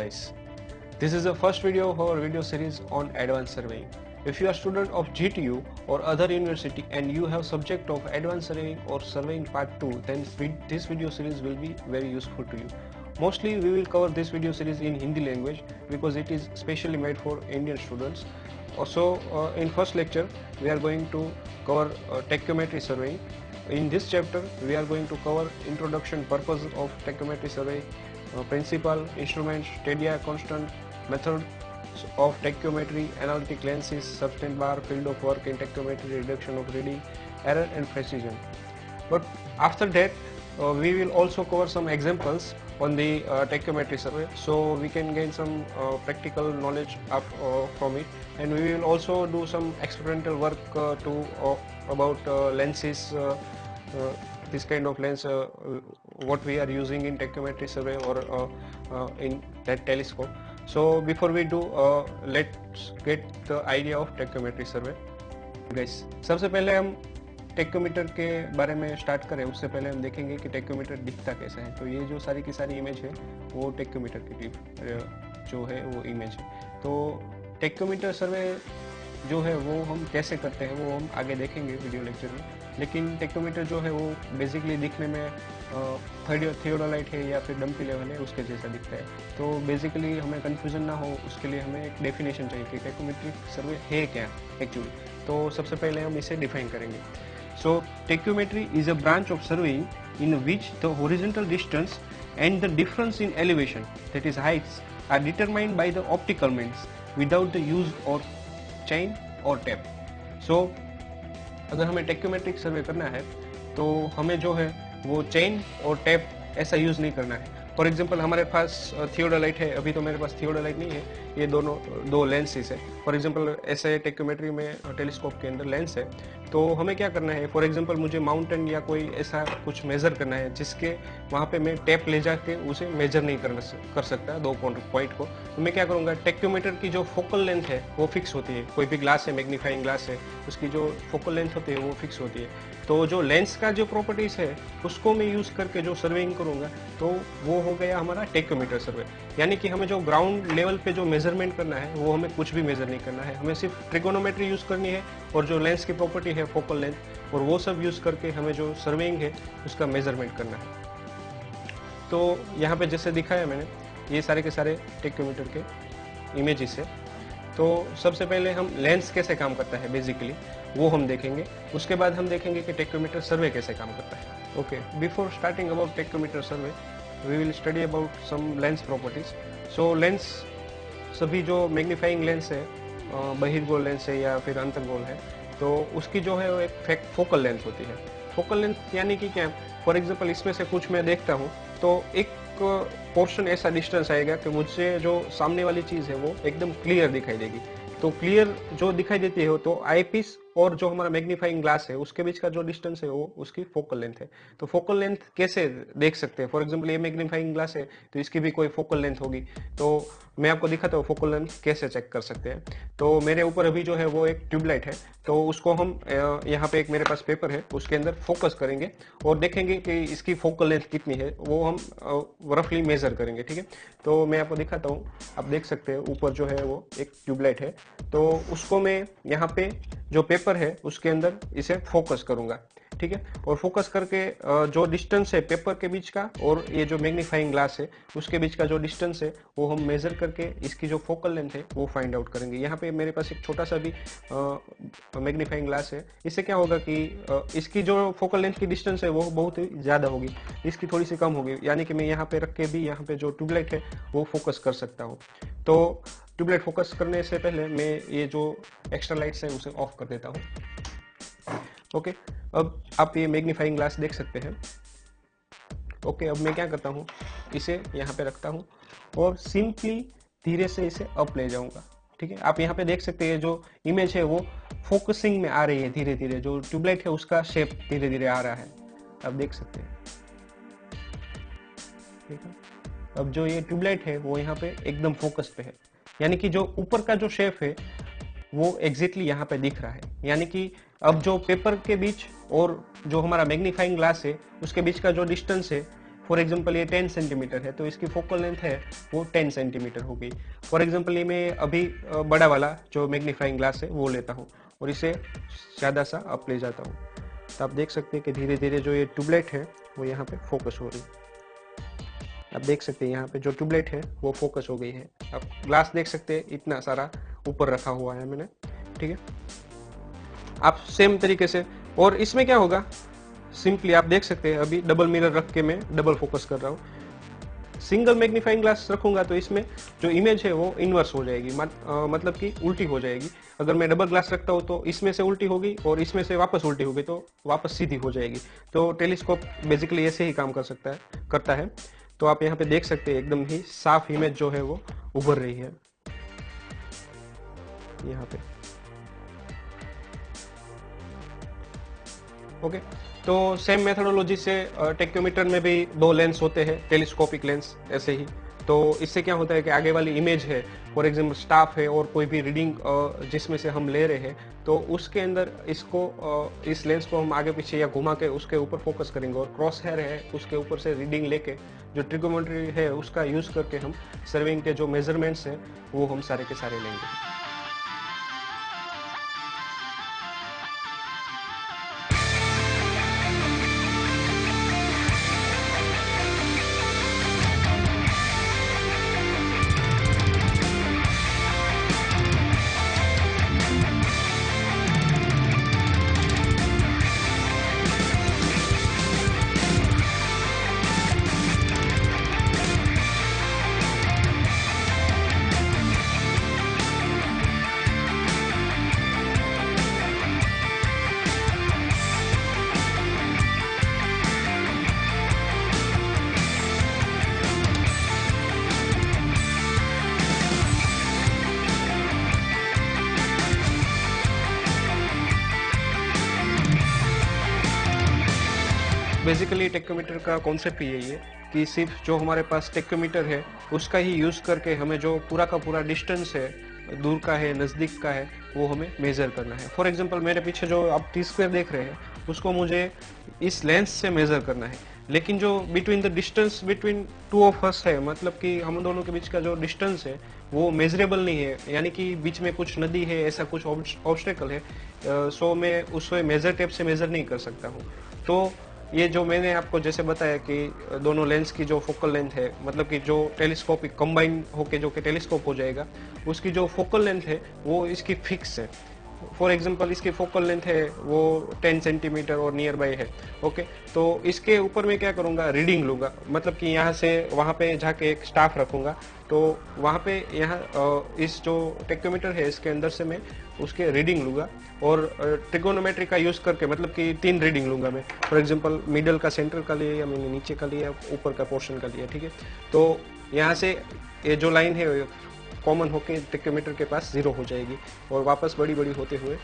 guys, this is the first video of our video series on advanced surveying. If you are student of GTU or other university and you have subject of advanced surveying or surveying part 2, then this video series will be very useful to you. Mostly we will cover this video series in Hindi language because it is specially made for Indian students. Also in first lecture we are going to cover tachyometry surveying. In this chapter we are going to cover introduction, purpose of tachyometry survey, principle, instruments, stadia, constant, method of tachyometry, analytic lenses, substance bar, field of work in tachyometry, reduction of reading, error and precision. But after that we will also cover some examples on the tachyometry survey, so we can gain some practical knowledge from it, and we will also do some experimental work about lenses, this kind of lens, what we are using in tachyometry survey or in that telescope. So before we do, let's get the idea of tachyometry survey. Guys, सबसे पहले हम tacheometer के बारे में start करें उससे पहले हम देखेंगे कि टेक्योमीटर दिखता कैसा है। तो ये जो सारी की सारी इमेज है वो टेक्योमीटर की जो है वो इमेज है। तो टेक्योमीटर सर्वे जो है वो हम कैसे करते हैं वो हम आगे देखेंगे वीडियो लेक्चर में। लेकिन टेक्योमीटर जो है वो बेसिकली दिखने में थियोडोलाइट है या फिर डम्पी लेवल है उसके जैसा दिखता है। तो बेसिकली हमें कन्फ्यूजन ना हो उसके लिए हमें एक डेफिनेशन चाहिए कि टेक्योमेट्रिक सर्वे है क्या एक्चुअली। तो सबसे पहले हम इसे डिफाइन करेंगे। So tachyometry is a branch of surveying in which the horizontal distance and the difference in elevation, that is heights, are determined by the optical means without the use of chain or tape. So अगर हमें tachyometric सर्वे करना है तो हमें जो है वो chain और टेप ऐसा यूज नहीं करना है। फॉर एग्जाम्पल हमारे पास थियोडोलाइट है, अभी तो मेरे पास थियोडोलाइट नहीं है, ये दोनों दो लेंसेज है। फॉर एग्जाम्पल ऐसे टेक्योमेट्री में टेलीस्कोप के अंदर लेंस है, तो हमें क्या करना है, फॉर एग्जाम्पल मुझे माउंटेन या कोई ऐसा कुछ मेजर करना है जिसके वहाँ पे मैं टेप ले जाके उसे मेजर नहीं कर सकता दो पॉइंट को। तो मैं क्या करूँगा, टेक्योमीटर की जो फोकल लेंथ है वो फिक्स होती है। कोई भी ग्लास है, मैग्नीफाइंग ग्लास है, उसकी जो फोकल लेंथ होती है वो फिक्स होती है। तो जो लेंस का जो प्रॉपर्टीज है उसको मैं यूज करके जो सर्वेइंग करूंगा तो वो हो गया हमारा टेक्योमीटर सर्वे। यानी कि हमें जो ग्राउंड लेवल पे जो मेजरमेंट करना है वो हमें कुछ भी मेजर नहीं करना है, हमें सिर्फ ट्रिगोनोमेट्री यूज करनी है और जो लेंस की प्रॉपर्टी है फोकल लेंथ और वो सब यूज करके हमें जो सर्वेइंग है उसका मेजरमेंट करना है। तो यहाँ पे जैसे दिखाया मैंने, ये सारे के सारे टेक्योमीटर के इमेजेस है। तो सबसे पहले हम लेंस कैसे काम करता है बेसिकली वो हम देखेंगे, उसके बाद हम देखेंगे कि टेक्योमीटर सर्वे कैसे काम करता है। Okay, before starting about tacheometer survey we will study about some lens properties. So lens, सभी जो मैग्नीफाइंग लेंस है, बहिर्गोल लेंस है या फिर अंतर्गोल है, तो उसकी जो है वो एक फोकल लेंथ होती है। फोकल लेंथ यानी कि क्या, फॉर एग्जाम्पल इसमें से कुछ मैं देखता हूँ तो एक पोर्शन ऐसा डिस्टेंस आएगा कि मुझसे जो सामने वाली चीज है वो एकदम क्लियर दिखाई देगी। तो क्लियर जो दिखाई देती है तो आई पीस और जो हमारा मैग्नीफाइंग ग्लास है उसके बीच का जो डिस्टेंस है वो उसकी फोकल लेंथ है। तो फोकल लेंथ कैसे देख सकते हैं, फॉर एग्जांपल ये मैग्नीफाइंग ग्लास है तो इसकी भी कोई फोकल लेंथ होगी। तो मैं आपको दिखाता हूँ फोकल लेंथ कैसे चेक कर सकते हैं। तो मेरे ऊपर अभी जो है वो एक ट्यूबलाइट है, तो उसको हम यहाँ पे एक मेरे पास पेपर है उसके अंदर फोकस करेंगे और देखेंगे कि इसकी फोकल लेंथ कितनी है, वो हम रफली मेजर करेंगे। ठीक है, तो मैं आपको दिखाता हूँ। आप देख सकते हैं ऊपर जो है वो एक ट्यूबलाइट है, तो उसको मैं यहाँ पे जो पेपर है उसके अंदर इसे फोकस करूंगा। ठीक है, और फोकस करके जो डिस्टेंस है पेपर के बीच का और ये जो मैग्नीफाइंग ग्लास है उसके बीच का जो डिस्टेंस है वो हम मेजर करके इसकी जो फोकल लेंथ है वो फाइंड आउट करेंगे। यहाँ पे मेरे पास एक छोटा सा भी मैग्नीफाइंग ग्लास है, इससे क्या होगा कि इसकी जो फोकल लेंथ की डिस्टेंस है वो बहुत ही ज्यादा होगी, इसकी थोड़ी सी कम होगी, यानी कि मैं यहाँ पे रख के भी यहाँ पे जो ट्यूबलाइट है वो फोकस कर सकता हूँ। तो ट्यूबलाइट फोकस करने से पहले मैं ये जो एक्स्ट्रा लाइट्स है उसे ऑफ कर देता हूँ। ओके, अब आप ये मैग्नीफाइंग ग्लास देख सकते हैं। ओके, अब मैं क्या करता हूँ, इसे यहाँ पे रखता हूँ और सिंपली धीरे से इसे अप ले जाऊंगा। ठीक है, आप यहाँ पे देख सकते हैं जो इमेज है वो फोकसिंग में आ रही है धीरे धीरे, जो ट्यूबलाइट है उसका शेप धीरे धीरे आ रहा है, आप देख सकते हैं। ठीक है, अब जो ये ट्यूबलाइट है वो यहाँ पे एकदम फोकस पे है, यानी कि जो ऊपर का जो शेप है वो एग्जैक्टली यहाँ पे दिख रहा है। यानी कि अब जो पेपर के बीच और जो हमारा मैग्नीफाइंग ग्लास है उसके बीच का जो डिस्टेंस है फॉर एग्जाम्पल ये 10 सेंटीमीटर है तो इसकी फोकल लेंथ है वो 10 सेंटीमीटर हो गई। फॉर एग्जाम्पल ये मैं अभी बड़ा वाला जो मैग्नीफाइंग ग्लास है वो लेता हूँ और इसे ज़्यादा सा अप ले जाता हूँ, तो आप देख सकते हैं कि धीरे धीरे जो ये ट्यूबलाइट है वो यहाँ पे फोकस हो रही है। आप देख सकते हैं यहाँ पे जो ट्यूबलाइट है वो फोकस हो गई है। आप ग्लास देख सकते हैं इतना सारा ऊपर रखा हुआ है मैंने, ठीक है। आप सेम तरीके से, और इसमें क्या होगा, सिंपली आप देख सकते हैं अभी डबल मिरर रख के मैं डबल फोकस कर रहा हूँ। सिंगल मैग्नीफाइंग ग्लास रखूंगा तो इसमें जो इमेज है वो इन्वर्स हो जाएगी, मतलब कि उल्टी हो जाएगी। अगर मैं डबल ग्लास रखता हूँ तो इसमें से उल्टी होगी और इसमें से वापस उल्टी होगी तो वापस सीधी हो जाएगी। तो टेलीस्कोप बेसिकली ऐसे ही काम करता है। तो आप यहाँ पे देख सकते हैं एकदम ही साफ इमेज जो है वो उभर रही है यहाँ पे। ओके, तो सेम मेथोडोलॉजी से टेक्योमीटर में भी दो लेंस होते हैं, टेलीस्कोपिक लेंस ऐसे ही। तो इससे क्या होता है कि आगे वाली इमेज है, फॉर एग्जाम्पल स्टाफ है और कोई भी रीडिंग जिसमें से हम ले रहे हैं, तो उसके अंदर इस लेंस को हम आगे पीछे या घुमा के उसके ऊपर फोकस करेंगे और क्रॉस हेयर है उसके ऊपर से रीडिंग लेके जो ट्रिगोनोमेट्री है उसका यूज करके हम सर्विंग के जो मेजरमेंट्स हैं वो हम सारे के सारे लेंगे। बेसिकली टेक्योमीटर का कॉन्सेप्ट ही यही है कि सिर्फ जो हमारे पास टेक्योमीटर है उसका ही यूज़ करके हमें जो पूरा का पूरा डिस्टेंस है, दूर का है नज़दीक का है, वो हमें मेज़र करना है। फॉर एग्जांपल मेरे पीछे जो आप टी स्क्वायर देख रहे हैं उसको मुझे इस लेंस से मेज़र करना है, लेकिन जो between the distance between two of us है, मतलब कि हम दोनों के बीच का जो डिस्टेंस है वो मेजरेबल नहीं है, यानी कि बीच में कुछ नदी है, ऐसा कुछ ऑब्स्टेकल है, सो मैं उससे मेजर टेप से मेज़र नहीं कर सकता हूँ। तो ये जो मैंने आपको जैसे बताया कि दोनों लेंस की जो फोकल लेंथ है, मतलब कि जो टेलीस्कोपिक कंबाइन होके जो कि टेलीस्कोप हो जाएगा, उसकी जो फोकल लेंथ है वो इसकी फिक्स है। फॉर एग्जांपल इसकी फोकल लेंथ है वो 10 सेंटीमीटर और नियर बाय है। ओके, तो इसके ऊपर मैं क्या करूंगा, रीडिंग लूंगा, मतलब कि यहाँ से वहाँ पे जाके एक स्टाफ रखूंगा, तो वहाँ पे यहाँ इस जो टेक्योमीटर है इसके अंदर से मैं उसके रीडिंग लूंगा और ट्रिगोनोमेट्री का यूज करके, मतलब कि 3 रीडिंग लूंगा मैं। फॉर एग्जांपल मिडल का, सेंटर का लिए, या मैंने नीचे का लिया, ऊपर का पोर्शन का लिया, ठीक है। तो यहाँ से ये जो लाइन है कॉमन होके टेक्योमीटर के पास 0 हो जाएगी और वापस बड़ी बड़ी होते हुए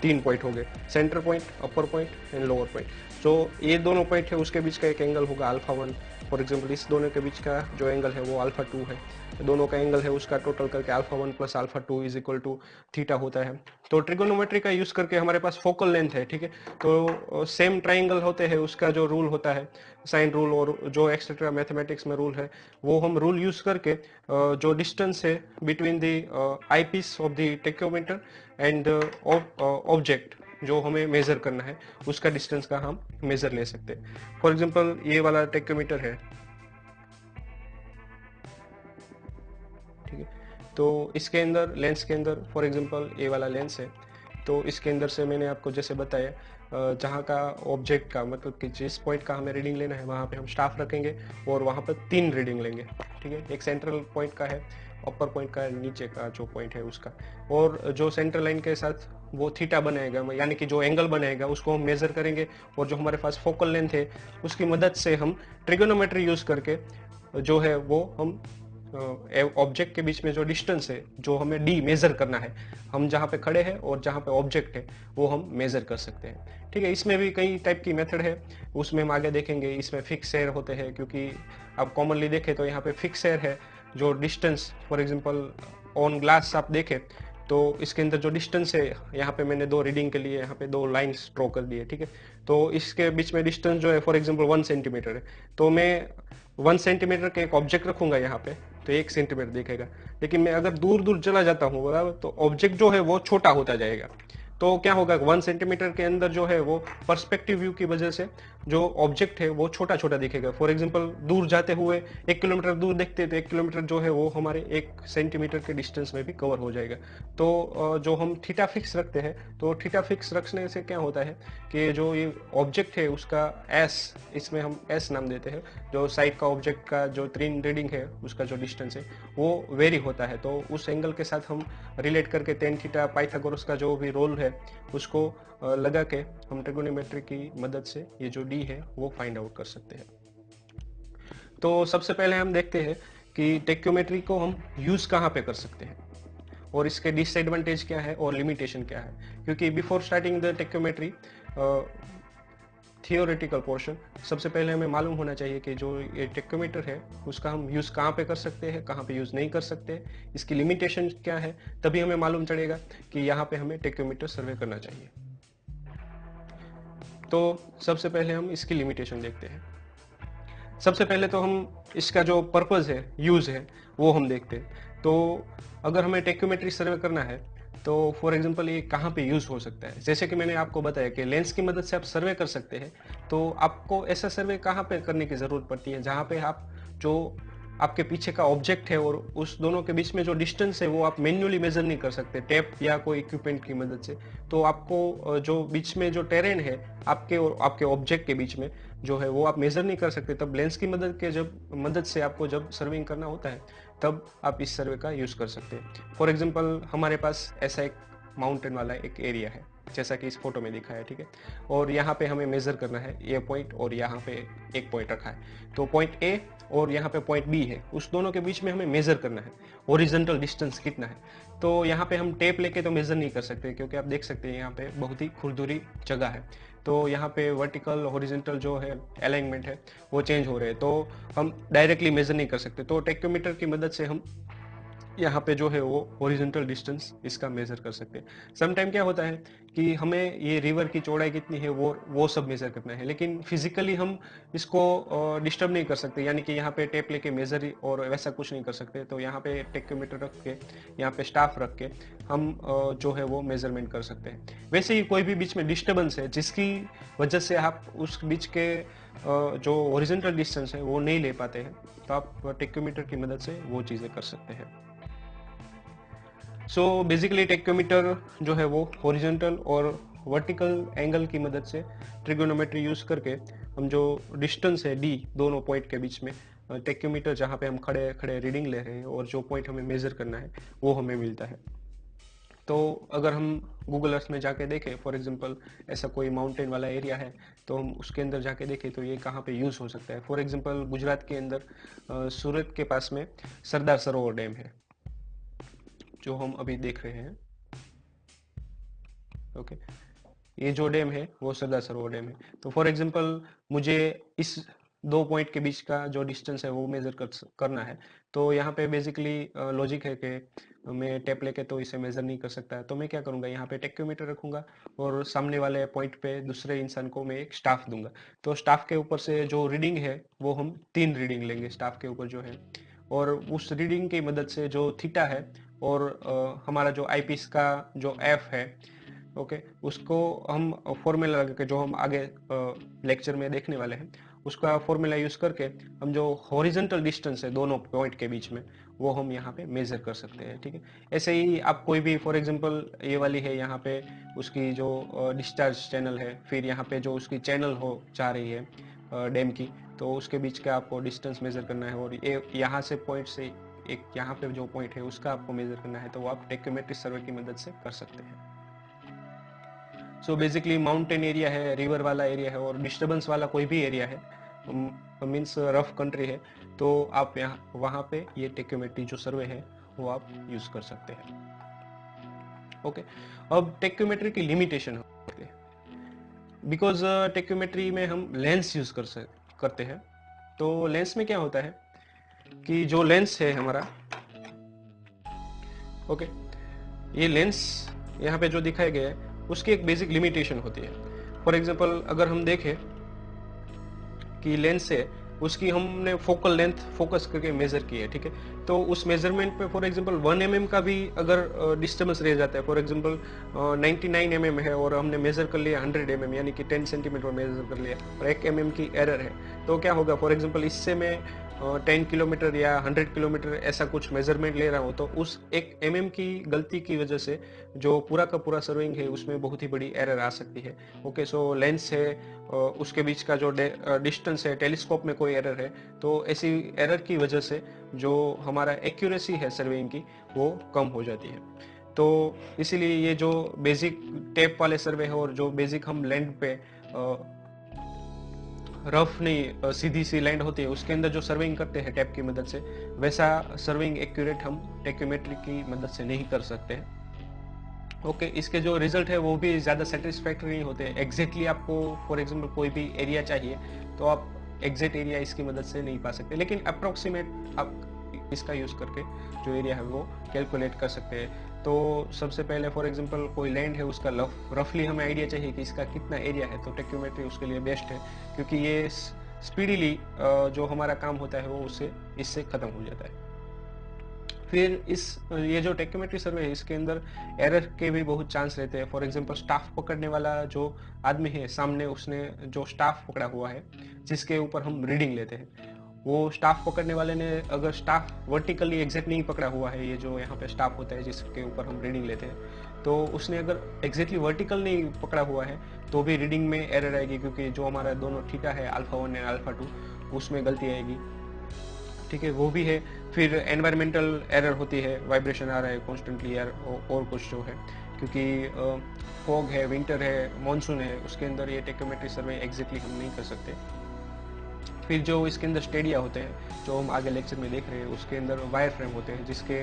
3 पॉइंट हो गए, centre point, upper point and lower point. जो ये दोनों पॉइंट है उसके बीच का एक एंगल होगा अल्फा 1। फॉर एग्जांपल इस दोनों के बीच का जो एंगल है वो अल्फा 2 है, दोनों का एंगल है उसका टोटल करके alpha 1 plus alpha 2 is equal to theta होता है। तो ट्रिगोनोमेट्री का यूज करके हमारे पास फोकल लेंथ है, ठीक है। तो सेम ट्राइंगल होते हैं, उसका जो रूल होता है साइन रूल और जो एक्सेट्रा मैथमेटिक्स में रूल है, वो हम रूल यूज करके जो डिस्टेंस है between the eye piece of the tacheometer and object जो हमें मेजर करना है, उसका डिस्टेंस का हम मेजर ले सकते हैं। फॉर एग्जांपल ये वाला टेक्योमीटर है, ठीक है। तो इसके अंदर, लेंस के अंदर, फॉर एग्जांपल ये वाला लेंस है, तो इसके अंदर से मैंने आपको जैसे बताया जहाँ का ऑब्जेक्ट का, मतलब कि जिस पॉइंट का हमें रीडिंग लेना है वहाँ पे हम स्टाफ रखेंगे और वहाँ पर 3 रीडिंग लेंगे, ठीक है। एक सेंट्रल पॉइंट का है, अपर पॉइंट का है, नीचे का जो पॉइंट है उसका, और जो सेंट्रल लाइन के साथ वो थीटा बनाएगा, यानी कि जो एंगल बनाएगा उसको हम मेजर करेंगे, और जो हमारे पास फोकल लेंथ है उसकी मदद से हम ट्रिगोनोमेट्री यूज करके जो है वो हम ऑब्जेक्ट के बीच में जो डिस्टेंस है जो हमें डी मेजर करना है, हम जहाँ पे खड़े हैं और जहाँ पे ऑब्जेक्ट है वो हम मेजर कर सकते हैं, ठीक है। इसमें भी कई टाइप की मेथड है, उसमें हम आगे देखेंगे। इसमें फिक्स एयर होते हैं, क्योंकि आप कॉमनली देखें तो यहाँ पे फिक्स एयर है, जो distance for example on glass आप देखें तो इसके अंदर जो डिस्टेंस है, यहाँ पे मैंने 2 रीडिंग के लिए यहाँ पे 2 लाइंस ड्रॉ कर दी है, ठीक है। तो इसके बीच में डिस्टेंस जो है फॉर एग्जांपल 1 सेंटीमीटर है, तो मैं 1 सेंटीमीटर का एक ऑब्जेक्ट रखूंगा यहाँ पे, तो 1 सेंटीमीटर दिखेगा। लेकिन मैं अगर दूर दूर चला जाता हूँ बराबर, तो ऑब्जेक्ट जो है वो छोटा होता जाएगा। तो क्या होगा, 1 सेंटीमीटर के अंदर जो है वो पर्सपेक्टिव व्यू की वजह से जो ऑब्जेक्ट है वो छोटा छोटा दिखेगा। फॉर एग्जांपल दूर जाते हुए 1 किलोमीटर दूर देखते हैं, तो 1 किलोमीटर जो है वो हमारे 1 सेंटीमीटर के डिस्टेंस में भी कवर हो जाएगा। तो जो हम थीटा फिक्स रखते हैं, तो थीटा फिक्स रखने से क्या होता है कि जो ये ऑब्जेक्ट है उसका एस, इसमें हम एस नाम देते हैं, जो साइड का ऑब्जेक्ट का जो 3 रीडिंग है उसका जो डिस्टेंस है वो वेरी होता है। तो उस एंगल के साथ हम रिलेट करके टेन थीटा पाइथागोरस का जो भी रोल है उसको लगा के हम ट्रिगोनोमेट्री की मदद से ये जो डी है वो फाइंड आउट कर सकते हैं। तो सबसे पहले हम देखते हैं कि टेक्योमेट्री को हम यूज कहाँ पे कर सकते हैं और इसके डिसएडवांटेज क्या है और लिमिटेशन क्या है। क्योंकि before starting the tacheometry theoretical portion, सबसे पहले हमें मालूम होना चाहिए कि जो ये टेक्योमीटर है उसका हम यूज़ कहाँ पे कर सकते हैं, कहाँ पे यूज़ नहीं कर सकते, इसकी लिमिटेशन क्या है, तभी हमें मालूम चलेगा कि यहाँ पे हमें टेक्योमीटर सर्वे करना चाहिए। तो सबसे पहले हम इसकी लिमिटेशन देखते हैं। सबसे पहले तो हम इसका जो पर्पज़ है, यूज़ है, वो हम देखते हैं। तो अगर हमें टेक्योमेट्री सर्वे करना है तो फॉर एग्जांपल ये कहाँ पे यूज़ हो सकता है। जैसे कि मैंने आपको बताया कि लेंस की मदद से आप सर्वे कर सकते हैं, तो आपको ऐसा सर्वे कहाँ पे करने की ज़रूरत पड़ती है जहाँ पे आप जो आपके पीछे का ऑब्जेक्ट है और उस दोनों के बीच में जो डिस्टेंस है वो आप मैन्युअली मेजर नहीं कर सकते टेप या कोई इक्विपमेंट की मदद से। तो आपको जो बीच में जो टेरेन है आपके और आपके ऑब्जेक्ट के बीच में जो है वो आप मेजर नहीं कर सकते, तब लेंस की मदद से आपको जब सर्विंग करना होता है तब आप इस सर्वे का यूज़ कर सकते हैं। फॉर एग्जांपल हमारे पास ऐसा एक माउंटेन वाला एक एरिया है जैसा कि इस फोटो में दिखा है, ठीक है। और यहाँ पे हमें मेजर करना है ये पॉइंट और यहाँ पे एक पॉइंट रखा है, तो पॉइंट ए और यहाँ पे पॉइंट बी है, उस दोनों के बीच में हमें मेजर करना है ओरिजेंटल डिस्टेंस कितना है। तो यहाँ पे हम टेप लेके तो मेजर नहीं कर सकते क्योंकि आप देख सकते हैं यहाँ पे बहुत ही खुरदुरी जगह है, तो यहाँ पे वर्टिकल हॉरिजॉन्टल जो है अलाइनमेंट है वो चेंज हो रहे हैं, तो हम डायरेक्टली मेजर नहीं कर सकते। तो टेक्योमीटर की मदद से हम यहाँ पे जो है वो हॉरिजॉन्टल डिस्टेंस इसका मेजर कर सकते हैं। समटाइम क्या होता है कि हमें ये रिवर की चौड़ाई कितनी है वो सब मेजर करना है, लेकिन फिजिकली हम इसको डिस्टर्ब नहीं कर सकते, यानी कि यहाँ पे टेप लेके मेजर और वैसा कुछ नहीं कर सकते। तो यहाँ पे टेक्योमीटर रख के, यहाँ पे स्टाफ रख के हम जो है वो मेजरमेंट कर सकते हैं। वैसे ही कोई भी बीच में डिस्टर्बेंस है जिसकी वजह से आप उस बीच के जो हॉरिजॉन्टल डिस्टेंस है वो नहीं ले पाते हैं, तो आप टेक्योमीटर की मदद से वो चीज़ें कर सकते हैं। सो बेसिकली टेक्योमीटर जो है वो हॉरिजॉन्टल और वर्टिकल एंगल की मदद से ट्रिगोनोमेट्री यूज करके हम जो डिस्टेंस है डी दोनों पॉइंट के बीच में, टेक्योमीटर जहाँ पे हम खड़े खड़े रीडिंग ले रहे हैं और जो पॉइंट हमें मेजर करना है वो हमें मिलता है। तो अगर हम गूगल अर्थ में जाके देखें, फॉर एग्जांपल ऐसा कोई माउंटेन वाला एरिया है तो हम उसके अंदर जाके देखें तो ये कहाँ पे यूज़ हो सकता है। फॉर एग्जांपल गुजरात के अंदर सूरत के पास में सरदार सरोवर डैम है जो हम अभी देख रहे हैं। ओके, ये जो डैम है वो सरदार सरोवर डैम है। तो फॉर एग्जांपल मुझे इस 2 पॉइंट के बीच का जो डिस्टेंस है वो मेजर करना है, तो यहाँ पे बेसिकली लॉजिक है कि मैं टेप लेके तो इसे मेजर नहीं कर सकता है, तो मैं क्या करूँगा, यहाँ पे टेक्योमीटर रखूंगा और सामने वाले पॉइंट पे दूसरे इंसान को मैं एक स्टाफ दूंगा। तो स्टाफ के ऊपर से जो रीडिंग है वो हम 3 रीडिंग लेंगे स्टाफ के ऊपर जो है, और उस रीडिंग की मदद से जो थीटा है और हमारा जो आईपीस का जो एफ है, ओके, उसको हम फॉर्मूला लगा के जो हम आगे लेक्चर में देखने वाले हैं उसका फॉर्मूला यूज करके हम जो हॉरिजॉन्टल डिस्टेंस है दोनों पॉइंट के बीच में वो हम यहाँ पे मेजर कर सकते हैं, ठीक है। ऐसे ही आप कोई भी फॉर एग्जांपल ये वाली है, यहाँ पे उसकी जो डिस्चार्ज चैनल है, फिर यहाँ पे जो उसकी चैनल हो जा रही है डैम की, तो उसके बीच का आपको डिस्टेंस मेजर करना है और ये यहाँ से पॉइंट से एक यहाँ पे जो पॉइंट है उसका आपको मेजर करना है, तो वो आप टेक्योमेट्री सर्वे की मदद से कर सकते हैं। सो बेसिकली माउंटेन एरिया है, रिवर वाला एरिया है और डिस्टर्बेंस वाला कोई भी एरिया है, मीन्स रफ कंट्री है, तो आप यहाँ वहाँ पे ये टेक्योमेट्री जो सर्वे है वो आप यूज कर सकते हैं। ओके, अब टेक्योमेट्री की लिमिटेशन है, बिकॉज टेक्योमेट्री में हम लेंस यूज करते हैं। तो लेंस में क्या होता है कि जो लेंस है हमारा, ओके, ये लेंस यहाँ पे जो दिखाया गया है उसकी एक बेसिक लिमिटेशन होती है। फॉर एग्जांपल अगर हम देखें कि लेंस है उसकी हमने फोकल लेंथ फोकस करके मेजर की है, ठीक है, तो उस मेजरमेंट पे फॉर एग्जांपल 1 mm का भी अगर डिस्टर्बेंस रह जाता है, फॉर एग्जांपल 99 mm है और हमने मेजर कर लिया 100 mm यानी कि 10 सेंटीमीटर मेजर कर लिया और 1 mm की एरर है, तो क्या होगा, फॉर एग्जांपल इससे मैं 10 किलोमीटर या 100 किलोमीटर ऐसा कुछ मेजरमेंट ले रहा हूँ, तो उस 1 mm की गलती की वजह से जो पूरा का पूरा सर्विंग है उसमें बहुत ही बड़ी एरर आ सकती है। ओके, सो लेंस है उसके बीच का जो डिस्टेंस है, टेलीस्कोप में कोई एरर है, तो ऐसी एरर की वजह से जो हमारा एक्यूरेसी है सर्वेइंग की वो कम हो जाती है। तो इसीलिए ये जो बेसिक टेप वाले सर्वे है और जो बेसिक हम लैंड पे रफ नहीं सीधी सी लैंड होती है उसके अंदर जो सर्विंग करते हैं टैप की मदद से, वैसा सर्विंग एक्यूरेट हम टेक्योमेट्री की मदद से नहीं कर सकते हैं। ओके, इसके जो रिजल्ट है वो भी ज़्यादा सेटिस्फैक्टरी नहीं होते। एग्जैक्टली आपको फॉर एग्जांपल कोई भी एरिया चाहिए तो आप एग्जैक्ट एरिया इसकी मदद से नहीं पा सकते, लेकिन अप्रोक्सीमेट आप इसका यूज़ करके जो एरिया है वो कैलकुलेट कर सकते हैं। तो सबसे पहले फॉर एग्जांपल कोई लैंड है उसका रफली हमें आइडिया चाहिए कि इसका कितना एरिया है, तो टेक्योमेट्री उसके लिए बेस्ट है, क्योंकि ये स्पीडीली जो हमारा काम होता है वो इससे ख़त्म हो जाता है। फिर ये जो टेक्योमेट्री सर्वे है इसके अंदर एरर के भी बहुत चांस रहते हैं। फॉर एग्जांपल स्टाफ पकड़ने वाला जो आदमी है सामने, उसने जो स्टाफ पकड़ा हुआ है जिसके ऊपर हम रीडिंग लेते हैं, वो स्टाफ पकड़ने वाले ने अगर स्टाफ वर्टिकली एग्जैक्ट नहीं पकड़ा हुआ है, ये जो यहाँ पे स्टाफ होता है जिसके ऊपर हम रीडिंग लेते हैं, तो उसने अगर एग्जैक्टली वर्टिकल नहीं पकड़ा हुआ है तो भी रीडिंग में एरर आएगी, क्योंकि जो हमारा दोनों थीटा है अल्फा 1 एंड अल्फा 2 उसमें गलती आएगी, ठीक है, वो भी है। फिर एनवायरमेंटल एरर होती है, वाइब्रेशन आ रहा है कॉन्स्टेंटली यार और कुछ जो है, क्योंकि फॉग है, विंटर है, मानसून है, उसके अंदर ये टेक्योमेट्री सर्वे एग्जैक्टली हम नहीं कर सकते। फिर जो इसके अंदर स्टेडिया होते हैं जो हम आगे लेक्चर में देख रहे हैं, उसके अंदर वायर फ्रेम होते हैं जिसके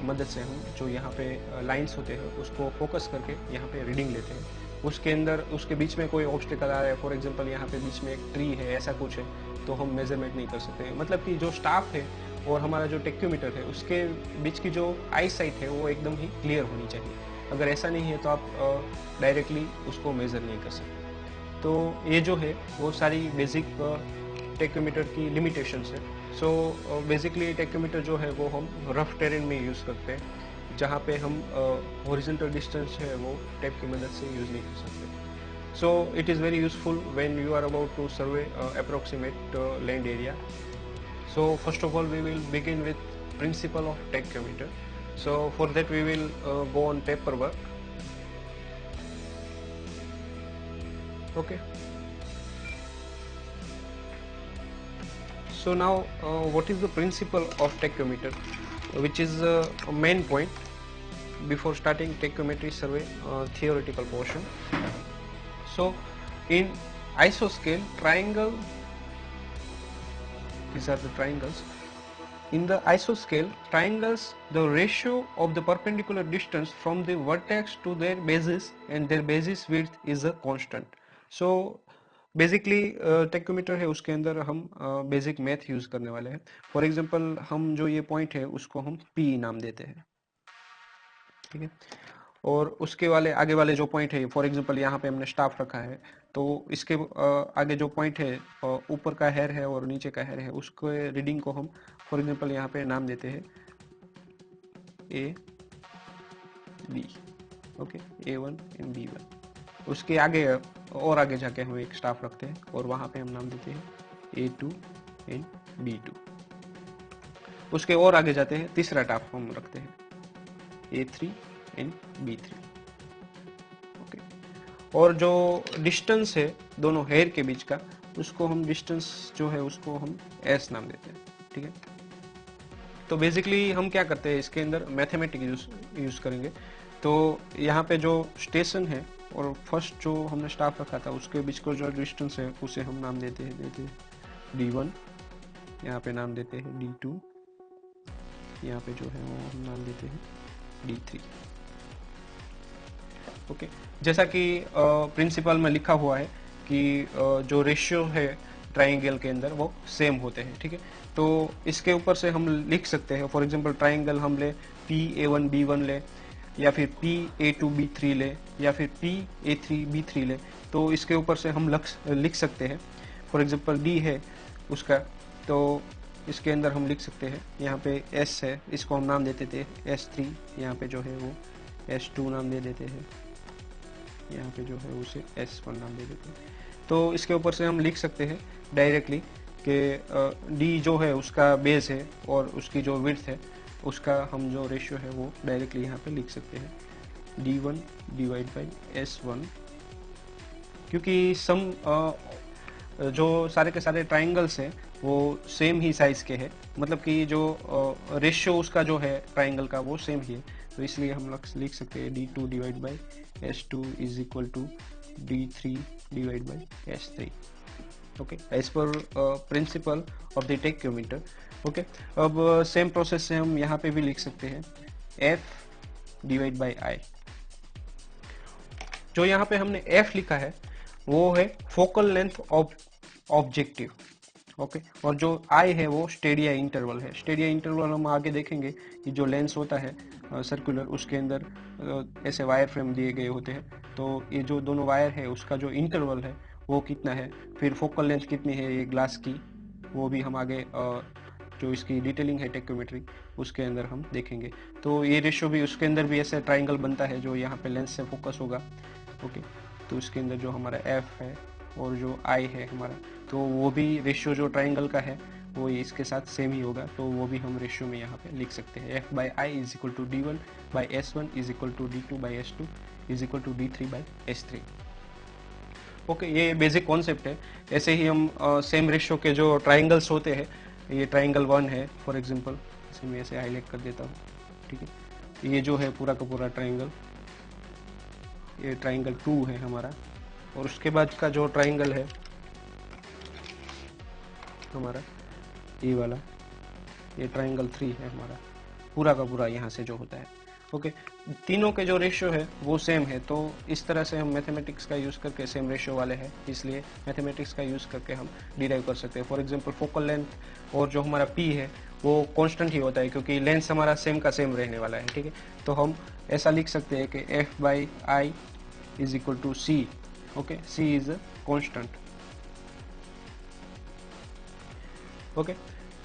मदद से हम जो यहाँ पे लाइंस होते हैं उसको फोकस करके यहाँ पे रीडिंग लेते हैं। उसके अंदर उसके बीच में कोई ऑब्स्टिकल आ रहा है, फॉर एग्जांपल यहाँ पे बीच में एक ट्री है, ऐसा कुछ है, तो हम मेजरमेंट नहीं कर सकते। मतलब कि जो स्टाफ है और हमारा जो टेक्योमीटर है उसके बीच की जो आई साइट है वो एकदम ही क्लियर होनी चाहिए। अगर ऐसा नहीं है तो आप डायरेक्टली उसको मेज़र नहीं कर सकते। तो ये जो है वो सारी बेसिक टेक्योमीटर की लिमिटेशंस है। सो बेसिकली टेक्योमीटर जो है वो हम रफ टेरेन में यूज़ करते हैं, जहाँ पे हम हॉरिजॉन्टल डिस्टेंस है वो टेप की मदद से यूज़ नहीं कर सकते। So it is very useful when you are about to survey approximate land area. So first of all we will begin with principle of tachymeter. So for that we will go on paperwork. Okay. So now what is the principle of tachymeter, which is a main point before starting tachymetry survey theoretical portion. So in isoscale triangle, these are the triangles. In the isoscale triangles, the ratio of the perpendicular distance from the vertex to their bases and their basis width is a constant. So basically tacheometer है उसके अंदर हम basic math use करने वाले हैं। For example हम जो ये पॉइंट है उसको हम पी नाम देते हैं, ठीक है, और उसके वाले आगे वाले जो पॉइंट है, फॉर एग्जांपल यहाँ पे हमने स्टाफ रखा है, तो इसके आगे जो पॉइंट है ऊपर का हेयर है और नीचे का हेयर है, उसको रीडिंग को हम फॉर एग्जांपल यहाँ पे नाम देते हैं ए B. Okay, A1 and B1। उसके आगे और आगे जाके हम एक स्टाफ रखते हैं और वहाँ पे हम नाम देते हैं A2 एंड B2। उसके और आगे जाते हैं तीसरा स्टाफ हम रखते हैं A3 एंड B3। ओके, और जो डिस्टेंस है दोनों हेयर के बीच का, उसको हम डिस्टेंस जो है उसको हम S नाम देते हैं, ठीक है। तो बेसिकली हम क्या करते हैं इसके अंदर मैथमेटिक्स यूज करेंगे। तो यहाँ पे जो स्टेशन है और फर्स्ट जो हमने स्टाफ रखा था उसके बीच को जो डिस्टेंस है उसे हम नाम देते हैं D1, यहाँ पे नाम देते हैं D2, यहाँ पे जो है वो हम नाम देते हैं D3। ओके, जैसा कि प्रिंसिपल में लिखा हुआ है कि जो रेशियो है ट्राइंगल के अंदर वो सेम होते हैं, ठीक है। तो इसके ऊपर से हम लिख सकते हैं, फॉर एग्जांपल ट्राइंगल हम ले PA1 B1 ले, या फिर P(A2B3) ले या फिर P(A3B3) ले, तो इसके ऊपर से हम लिख सकते हैं। फॉर एग्जांपल D है उसका, तो इसके अंदर हम लिख सकते हैं, यहाँ पे S है, इसको हम नाम देते थे S3, यहाँ पे जो है वो S2 नाम दे देते हैं, यहाँ पे जो है उसे S1 नाम दे देते हैं। तो इसके ऊपर से हम लिख सकते हैं डायरेक्टली कि D जो है उसका बेस है और उसकी जो विड्थ है उसका हम जो रेशियो है वो डायरेक्टली यहाँ पे लिख सकते हैं, D1 डिवाइड बाई S1, क्योंकि सम जो सारे के सारे ट्राइंगल्स हैं वो सेम ही साइज के हैं, मतलब कि जो रेशियो उसका जो है ट्राइंगल का वो सेम ही है, तो इसलिए हम लिख सकते हैं D2 divide by S2 is equal to D3 divide by S3। Okay, as per principle of the tacheometer. Okay, अब सेम प्रोसेस से हम यहाँ पे भी लिख सकते हैं F डिवाइड बाई I। जो यहाँ पे हमने F लिखा है वो है focal length of objective. Okay, और जो I है वो स्टेडिया इंटरवल है। स्टेडिया इंटरवल हम आगे देखेंगे कि जो लेंस होता है सर्कुलर, उसके अंदर ऐसे वायर फ्रेम दिए गए होते हैं, तो ये जो दोनों वायर है उसका जो इंटरवल है वो कितना है, फिर फोकल लेंथ कितनी है ये ग्लास की, वो भी हम आगे जो इसकी डिटेलिंग है टेक्योमेट्री उसके अंदर हम देखेंगे। तो ये रेशियो भी उसके अंदर भी ऐसे ट्राइंगल बनता है जो यहाँ पे लेंस से फोकस होगा। ओके, तो इसके अंदर जो हमारा F है और जो I है हमारा, तो वो भी रेशियो जो ट्राइंगल का है वो इसके साथ सेम ही होगा, तो वो भी हम रेशियो में यहाँ पे लिख सकते हैं, F by I is equal to D1 by S1 is equal to D2 by S2 is equal to D3 by S3। Okay, ये बेसिक कॉन्सेप्ट है। ऐसे ही हम सेम रेशियो के जो ट्राइंगल्स होते हैं, ये ट्राइंगल 1 है फॉर एग्जांपल, इसे मैं ऐसे हाईलाइट कर देता हूँ, ठीक है, ये जो है पूरा का पूरा ट्राइंगल, ये ट्राइंगल 2 है हमारा, और उसके बाद का जो ट्राइंगल है हमारा ये वाला, ये ट्राइंगल 3 है हमारा, पूरा का पूरा यहाँ से जो होता है। ओके, तीनों के जो रेशियो है वो सेम है, तो इस तरह से हम मैथमेटिक्स का यूज़ करके, सेम रेशियो वाले हैं इसलिए मैथमेटिक्स का यूज़ करके हम डिराइव कर सकते हैं। फॉर एग्जांपल फोकल लेंथ और जो हमारा P है वो कांस्टेंट ही होता है, क्योंकि लेंस हमारा सेम का सेम रहने वाला है, ठीक है। तो हम ऐसा लिख सकते हैं कि F by I is equal to C। Okay, C is a constant. Okay,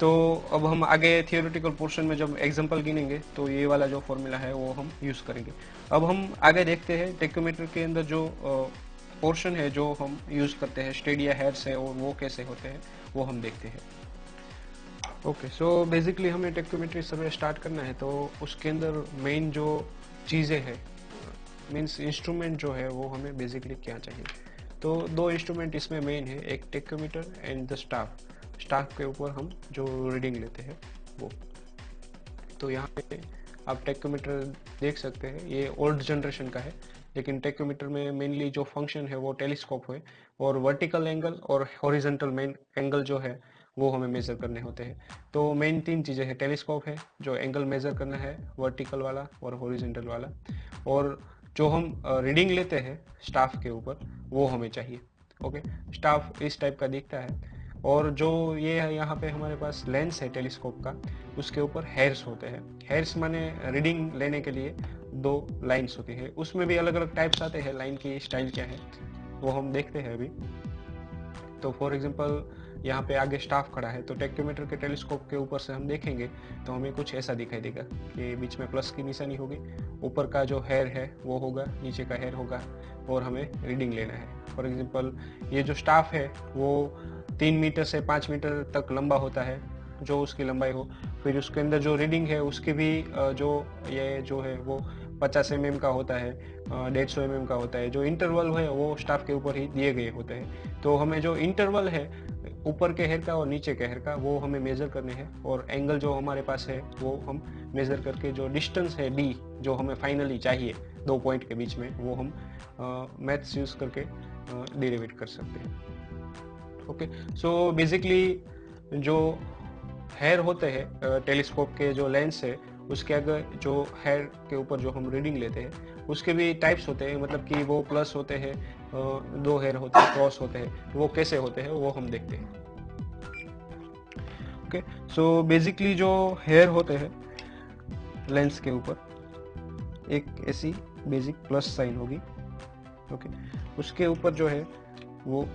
तो अब हम आगे थियोरेटिकल पोर्शन में जब एग्जांपल गिनेंगे तो ये वाला जो फॉर्मूला है वो हम यूज़ करेंगे। अब हम आगे देखते हैं टेक्योमीटर के अंदर जो पोर्शन है जो हम यूज़ करते हैं, स्टेडिया हेयर्स है, और वो कैसे होते हैं वो हम देखते हैं। ओके, सो बेसिकली हमें टेक्योमेट्री सर्वे स्टार्ट करना है, तो उसके अंदर मेन जो चीज़ें हैं, मीन्स इंस्ट्रूमेंट जो है वो हमें बेसिकली क्या चाहिए। तो दो इंस्ट्रूमेंट इसमें मेन है, एक टेक्योमीटर एंड द स्टाफ के ऊपर हम जो रीडिंग लेते हैं वो। तो यहाँ पे आप टेक्योमीटर देख सकते हैं, ये ओल्ड जनरेशन का है, लेकिन टेक्योमीटर में मेनली जो फंक्शन है वो टेलीस्कोप है, और वर्टिकल एंगल और हॉरिजॉन्टल मेन एंगल जो है वो हमें मेजर करने होते हैं। तो मेन तीन चीज़ें हैं, टेलीस्कोप है जो एंगल मेजर करना है, वर्टिकल वाला और हॉरिजॉन्टल वाला, और जो हम रीडिंग लेते हैं स्टाफ के ऊपर वो हमें चाहिए। ओके, स्टाफ इस टाइप का दिखता है, और जो ये है यहाँ पे हमारे पास लेंस है टेलीस्कोप का, उसके ऊपर हेयर्स होते हैं। हेयर्स माने रीडिंग लेने के लिए दो लाइंस होती है, उसमें भी अलग अलग टाइप्स आते हैं, लाइन की स्टाइल क्या है वो हम देखते हैं अभी। तो फॉर एग्जांपल यहाँ पे आगे स्टाफ खड़ा है, तो टेक्योमीटर के टेलीस्कोप के ऊपर से हम देखेंगे तो हमें कुछ ऐसा दिखाई देगा कि बीच में प्लस की निशानी होगी, ऊपर का जो हेयर है वो होगा, नीचे का हेयर होगा, और हमें रीडिंग लेना है। फॉर एग्जांपल ये जो स्टाफ है वो 3 मीटर से 5 मीटर तक लंबा होता है, जो उसकी लंबाई हो। फिर उसके अंदर जो रीडिंग है उसकी भी जो ये जो है वो 50 mm का होता है, 150 mm का होता है। जो इंटरवल है वो स्टाफ के ऊपर ही दिए गए होते हैं, तो हमें जो इंटरवल है ऊपर के हेयर का और नीचे के हेयर का वो हमें मेजर करने हैं, और एंगल जो हमारे पास है वो हम मेजर करके जो डिस्टेंस है D जो हमें फाइनली चाहिए दो पॉइंट के बीच में, वो हम मैथ्स यूज करके डेरिवेट कर सकते हैं। ओके, सो बेसिकली जो हेयर होते हैं टेलीस्कोप के जो लेंस है उसके अगर जो हेयर के ऊपर जो हम रीडिंग लेते हैं उसके भी टाइप्स होते हैं, मतलब कि वो प्लस होते हैं, दो हेयर होते हैं, क्रॉस होते हैं, वो कैसे होते हैं वो हम देखते हैं। ओके, सो बेसिकली जो हेयर होते हैं लेंस के ऊपर, एक ऐसी बेसिक प्लस साइन होगी, ओके। उसके ऊपर जो है वो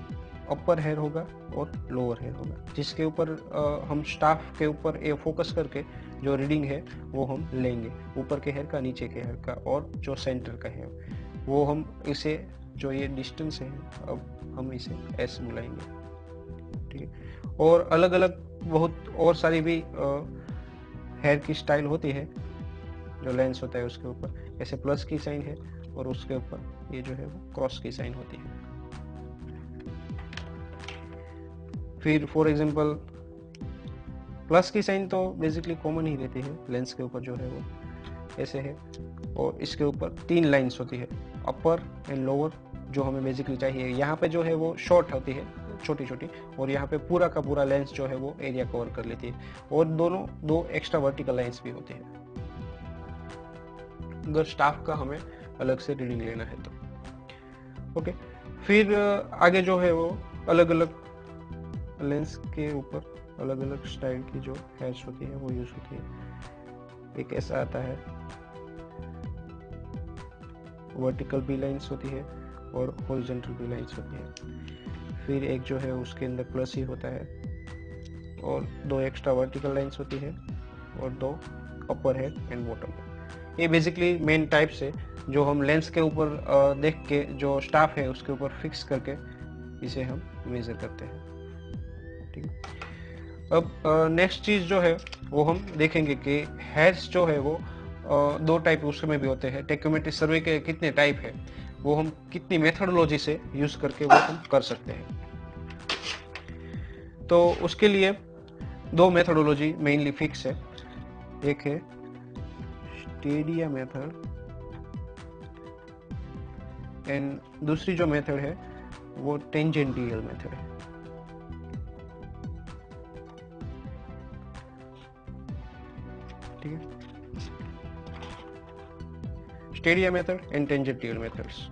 अपर हेयर होगा और लोअर हेयर होगा, जिसके ऊपर हम स्टाफ के ऊपर ये फोकस करके जो रीडिंग है वो हम लेंगे, ऊपर के हेयर का, नीचे के हेयर का और जो सेंटर का है वो हम इसे, जो ये डिस्टेंस है अब हम इसे एस बुलाएंगे, ठीक है। और अलग अलग बहुत और सारी भी हेयर की स्टाइल होती है, जो लेंस होता है उसके ऊपर ऐसे प्लस की साइन है और उसके ऊपर ये जो है वो क्रॉस की साइन होती है। फिर फॉर एग्जांपल प्लस की साइन तो बेसिकली कॉमन ही रहती है, लेंस के ऊपर जो है वो ऐसे है और इसके ऊपर 3 लाइंस होती है, अपर एंड लोअर, जो हमें बेसिकली चाहिए। यहाँ पे जो है वो शॉर्ट होती है, छोटी छोटी, और यहाँ पे पूरा का पूरा लेंस जो है वो एरिया कवर कर लेती है, और दोनों 2 एक्स्ट्रा वर्टिकल लाइंस भी होती है अगर स्टाफ का हमें अलग से रीडिंग लेना है तो, ओके। फिर आगे जो है वो अलग अलग लेंस के ऊपर अलग अलग स्टाइल की जो हेयर्स होती है वो यूज होती है। एक ऐसा आता है, वर्टिकल भी लाइंस होती है और हॉरिजॉन्टल भी लाइंस होती है। फिर एक जो है उसके अंदर प्लस ही होता है और 2 एक्स्ट्रा वर्टिकल लाइंस होती है और 2 अपर है एंड बॉटम है। ये बेसिकली मेन टाइप्स है जो हम लेंस के ऊपर देख के जो स्टाफ है उसके ऊपर फिक्स करके इसे हम मेजर करते हैं, ठीक है। अब नेक्स्ट चीज जो है वो हम देखेंगे कि हेयर्स जो है वो 2 टाइप उसमें भी होते हैं। टेक्योमेट्री सर्वे के कितने टाइप है वो हम कितनी मेथडोलॉजी से यूज करके वो हम कर सकते हैं। तो उसके लिए 2 मेथडोलॉजी मेनली फिक्स है, एक है स्टेडिया मेथड एंड दूसरी जो मेथड है वो टेंजेंटियल मेथड है, ठीक है। Stadia method and tangential methods,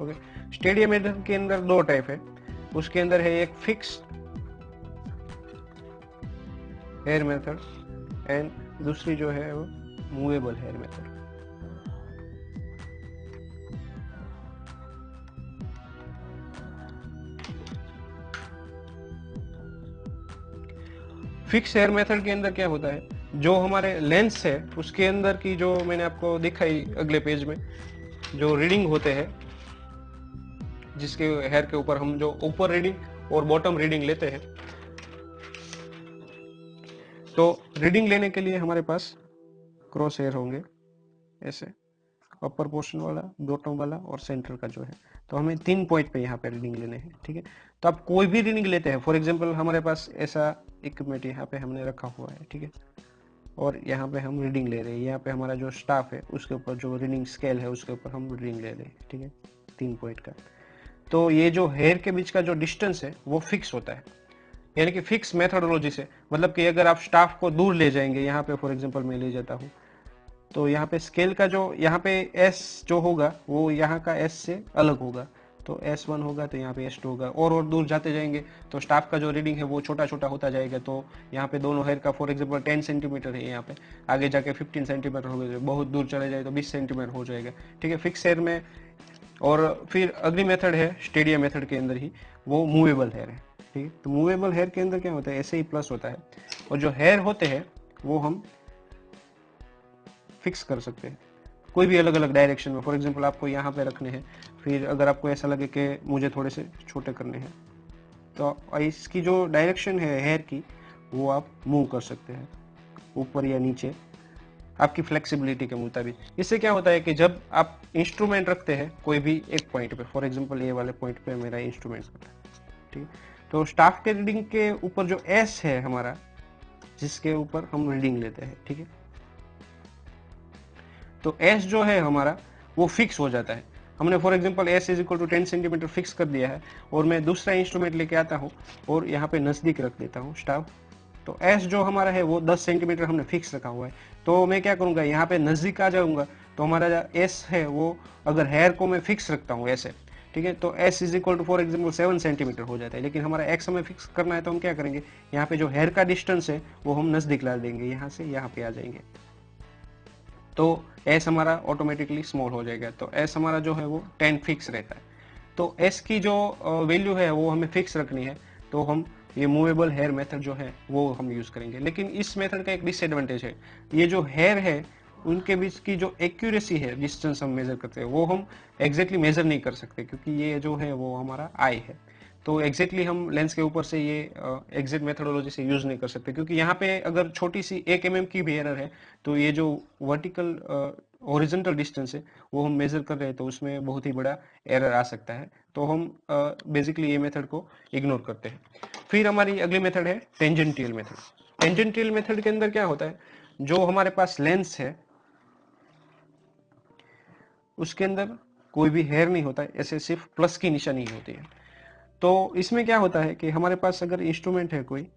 okay. Stadia method के अंदर 2 टाइप है, उसके अंदर है एक फिक्स हेयर मेथड एंड दूसरी जो है वो movable hair method. Fix hair method के अंदर क्या होता है, जो हमारे लेंस है उसके अंदर की जो मैंने आपको दिखाई अगले पेज में जो रीडिंग होते हैं, जिसके हेयर के ऊपर हम जो ऊपर रीडिंग और बॉटम रीडिंग लेते हैं, तो रीडिंग लेने के लिए हमारे पास क्रॉस हेयर होंगे ऐसे, अपर पोर्शन वाला, बॉटम वाला और सेंटर का जो है। तो हमें 3 पॉइंट पे यहाँ पे रीडिंग लेने हैं, ठीक है। तो आप कोई भी रीडिंग लेते हैं, फॉर एग्जांपल हमारे पास ऐसा इक्विपमेंट यहाँ पे हमने रखा हुआ है, ठीक है, और यहाँ पे हम रीडिंग ले रहे हैं। यहाँ पे हमारा जो स्टाफ है उसके ऊपर जो रीडिंग स्केल है उसके ऊपर हम रीडिंग ले रहे हैं, ठीक है, 3 पॉइंट का। तो ये जो हेयर के बीच का जो डिस्टेंस है वो फिक्स होता है, यानी कि फिक्स मेथोडोलॉजी से, मतलब कि अगर आप स्टाफ को दूर ले जाएंगे, यहाँ पे फॉर एग्जांपल मैं ले जाता हूँ, तो यहाँ पे स्केल का जो यहाँ पे एस जो होगा वो यहाँ का एस से अलग होगा, तो S1 होगा तो यहाँ पे S2 होगा, और दूर जाते जाएंगे तो स्टाफ का जो रीडिंग है वो छोटा छोटा होता जाएगा। तो यहाँ पे दोनों हेयर का फॉर एग्जांपल 10 सेंटीमीटर है, यहाँ पे आगे जाके 15 सेंटीमीटर हो गया, बहुत दूर चले जाए तो 20 सेंटीमीटर हो जाएगा, ठीक है, फिक्स हेयर में। और फिर अगली मेथड है स्टेडिया मेथड के अंदर ही, वो मूवेबल हेयर है, ठीक है। तो मूवेबल हेयर के अंदर क्या होता है, ऐसे ही प्लस होता है, और जो हेयर होते हैं वो हम फिक्स कर सकते हैं कोई भी अलग अलग डायरेक्शन में। फॉर एग्जांपल आपको यहाँ पे रखने हैं, फिर अगर आपको ऐसा लगे कि मुझे थोड़े से छोटे करने हैं, तो इसकी जो डायरेक्शन है हेयर की वो आप मूव कर सकते हैं ऊपर या नीचे, आपकी फ्लेक्सिबिलिटी के मुताबिक। इससे क्या होता है कि जब आप इंस्ट्रूमेंट रखते हैं कोई भी एक पॉइंट पे, फॉर एग्जांपल ये वाले पॉइंट पे मेरा इंस्ट्रूमेंट रखा है, ठीक है, तो स्टाफ के रीडिंग के ऊपर जो एस है हमारा, जिसके ऊपर हम रीडिंग लेते हैं, ठीक है, तो एस जो है हमारा वो फिक्स हो जाता है। हमने for example S is equal to 10 centimetre fix कर दिया है, और मैं दूसरा इंस्ट्रूमेंट लेके आता हूँ और यहाँ पे नजदीक रख देता हूँ स्टाफ, तो एस जो हमारा है वो 10 सेंटीमीटर हमने फिक्स रखा हुआ है। तो मैं क्या करूंगा, यहाँ पे नजदीक आ जाऊंगा, तो हमारा जो एस है वो, अगर हेयर को मैं फिक्स रखता हूँ ऐसे, ठीक है, तो S is equal to for example 7 centimetre हो जाता है। लेकिन हमारा एक्स हमें फिक्स करना है तो हम क्या करेंगे, यहाँ पे जो हेयर का डिस्टेंस है वो हम नजदीक ला देंगे, यहाँ से यहाँ पे आ जाएंगे। तो एस हमारा ऑटोमेटिकली स्मॉल हो जाएगा। तो एस हमारा जो है वो 10 फिक्स रहता है। तो एस की जो वैल्यू है वो हमें फिक्स रखनी है, तो हम ये मूवेबल हेयर मेथड जो है वो हम यूज करेंगे। लेकिन इस मेथड का एक डिसएडवांटेज है, ये जो हेयर है उनके बीच की जो एक्यूरेसी है, डिस्टेंस हम मेजर करते हैं, वो हम एग्जैक्टली मेजर नहीं कर सकते, क्योंकि ये जो है वो हमारा आई है। तो एग्जैक्टली हम लेंस के ऊपर से ये एग्जैक्ट मेथोडोलॉजी से यूज नहीं कर सकते, क्योंकि यहाँ पे अगर छोटी सी 1 mm की भी एरर है, तो ये जो वर्टिकल ओरिजेंटल डिस्टेंस है वो हम मेजर कर रहे हैं, तो उसमें बहुत ही बड़ा एरर आ सकता है। तो हम बेसिकली ये मेथड को इग्नोर करते हैं। फिर हमारी अगली मेथड है टेंजेंटियल मेथड। टेंजेंटियल मेथड के अंदर क्या होता है, जो हमारे पास लेंस है उसके अंदर कोई भी हेयर नहीं होता है, ऐसे सिर्फ प्लस की निशानी होती है। तो इसमें क्या होता है कि हमारे पास अगर इंस्ट्रूमेंट है कोई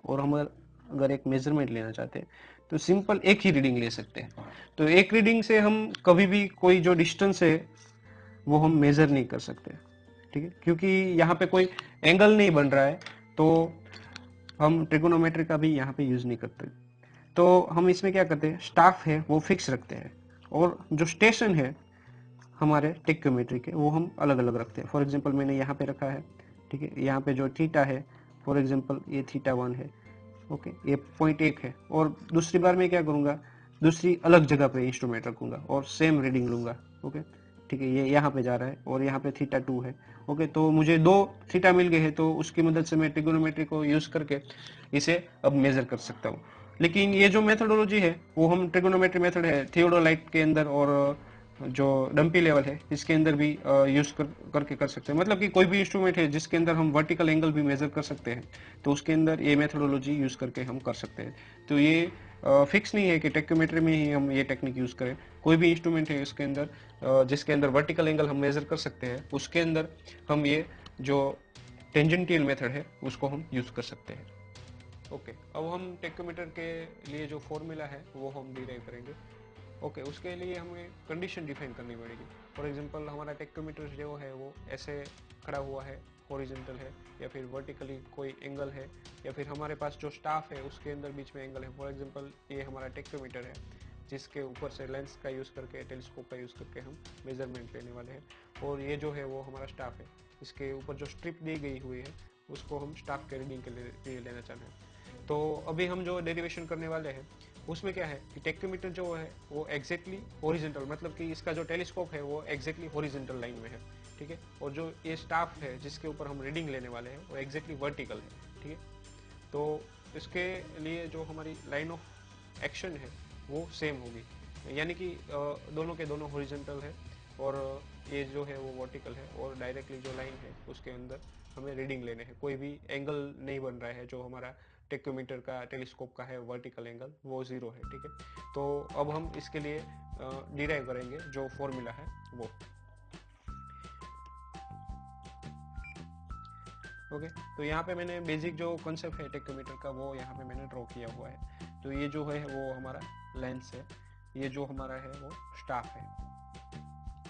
और हम अगर एक मेजरमेंट लेना चाहते हैं, तो सिंपल एक ही रीडिंग ले सकते हैं। तो एक रीडिंग से हम कभी भी कोई जो डिस्टेंस है वो हम मेजर नहीं कर सकते, ठीक है, क्योंकि यहाँ पे कोई एंगल नहीं बन रहा है, तो हम ट्रिगोनोमेट्री का भी यहाँ पे यूज नहीं करते। तो हम इसमें क्या करते हैं, स्टाफ है वो फिक्स रखते हैं, और जो स्टेशन है हमारे टेक्योमेट्री के वो हम अलग अलग रखते हैं। फॉर एग्जांपल मैंने यहाँ पे रखा है, ठीक है, यहाँ पे जो थीटा है, फॉर एग्जांपल ये θ1 है, ओके, ये 0.1 है, और दूसरी बार मैं क्या करूँगा, दूसरी अलग जगह पे इंस्ट्रूमेंट रखूंगा और सेम रीडिंग लूंगा, ओके, ठीक है, ये यहाँ पे जा रहा है और यहाँ पे θ2 है, ओके। तो मुझे 2 थीटा मिल गए हैं, तो उसकी मदद से मैं ट्रिगोनोमेट्री को यूज करके इसे अब मेजर कर सकता हूँ। लेकिन ये जो मेथोडोलॉजी है वो हम ट्रिगोनोमेट्री मेथड है थियोडोलाइट के अंदर और जो डंपी लेवल है इसके अंदर भी यूज करके कर सकते हैं। मतलब कि कोई भी इंस्ट्रूमेंट है जिसके अंदर हम वर्टिकल एंगल भी मेजर कर सकते हैं, तो उसके अंदर ये मेथोडोलॉजी यूज करके हम कर सकते हैं। तो ये फिक्स नहीं है कि टेक्योमेट्री में ही हम ये टेक्निक यूज करें। कोई भी इंस्ट्रूमेंट है इसके अंदर जिसके अंदर वर्टिकल एंगल हम मेजर कर सकते हैं, उसके अंदर हम ये जो टेंजेंटियल मेथड है उसको हम यूज कर सकते हैं। ओके, अब हम टेक्योमीटर के लिए जो फॉर्मूला है वो हम डिराइव करेंगे। ओके, उसके लिए हमें कंडीशन डिफाइन करनी पड़ेगी। फॉर एग्जांपल हमारा टेक्योमीटर जो है वो ऐसे खड़ा हुआ है, हॉरिजॉन्टल है, या फिर वर्टिकली कोई एंगल है, या फिर हमारे पास जो स्टाफ है उसके अंदर बीच में एंगल है। फॉर एग्जांपल ये हमारा टेक्योमीटर है जिसके ऊपर से लेंस का यूज़ करके, टेलीस्कोप का यूज़ करके हम मेजरमेंट लेने वाले हैं। और ये जो है वो हमारा स्टाफ है, इसके ऊपर जो स्ट्रिप दी गई हुई है उसको हम स्टाफ के रीडिंग के लिए लेना चाह रहे हैं। तो अभी हम जो डेरिवेशन करने वाले हैं उसमें क्या है कि टेक्योमीटर जो है वो एग्जैक्टली हॉरिजॉन्टल, मतलब कि इसका जो टेलीस्कोप है वो एग्जैक्टली हॉरिजॉन्टल लाइन में है, ठीक है, और जो ये स्टाफ है जिसके ऊपर हम रीडिंग लेने वाले हैं वो एग्जैक्टली वर्टिकल है, ठीक है। तो इसके लिए जो हमारी लाइन ऑफ एक्शन है वो सेम होगी, यानी कि दोनों के दोनों हॉरिजॉन्टल है और ये जो है वो वर्टिकल है, और डायरेक्टली जो लाइन है उसके अंदर हमें रीडिंग लेने हैं। कोई भी एंगल नहीं बन रहा है, जो हमारा टेक्योमीटर का, टेलीस्कोप का है वर्टिकल एंगल, वो 0 है, ठीक है। तो अब हम इसके लिए डिराइव करेंगे जो फॉर्मूला है वो। ओके, तो यहाँ पे मैंने बेसिक जो कॉन्सेप्ट है टेक्योमीटर का वो यहाँ पे मैंने ड्रॉ किया हुआ है। तो ये जो है वो हमारा लेंस है, ये जो हमारा है वो स्टाफ है,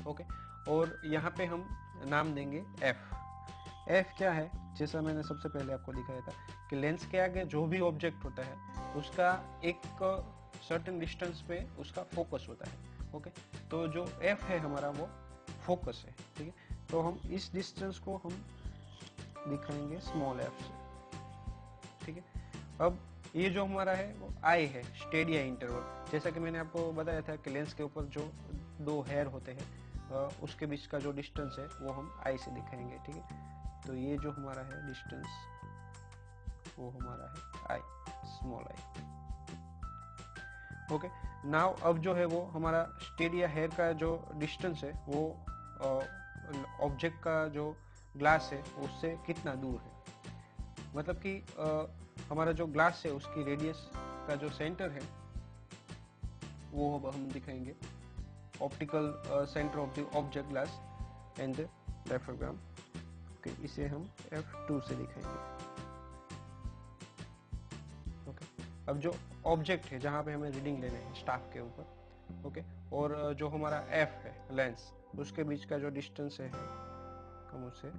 ओके। और यहाँ पे हम नाम देंगे एफ। एफ क्या है, जैसा मैंने सबसे पहले आपको दिखाया था कि लेंस के आगे जो भी ऑब्जेक्ट होता है उसका एक सर्टेन डिस्टेंस पे उसका फोकस होता है, ओके। तो जो एफ है हमारा वो फोकस है, ठीक है। तो हम इस डिस्टेंस को हम दिखाएंगे स्मॉल एफ से, ठीक है। अब ये जो हमारा है वो आई है, स्टेडिया इंटरवल। जैसा कि मैंने आपको बताया था कि लेंस के ऊपर जो 2 हेयर होते हैं उसके बीच का जो डिस्टेंस है वो हम आई से दिखाएंगे, ठीक है। तो ये जो हमारा है डिस्टेंस वो हमारा है आई, स्मॉल आई, ओके। नाउ अब जो है वो हमारा स्टेडिया हेयर का जो डिस्टेंस है वो ऑब्जेक्ट का जो ग्लास है उससे कितना दूर है। मतलब कि हमारा जो ग्लास है उसकी रेडियस का जो सेंटर है वो अब हम दिखाएंगे optical centre of the object glass and the diaphragm, okay. इसे हम F2 से दिखाएंगे, ओके। अब जो ऑब्जेक्ट है जहाँ पे हमें रीडिंग लेने हैं स्टाफ के ऊपर, ओके, और जो हमारा F है लेंस, उसके बीच का जो डिस्टेंस है हम उसे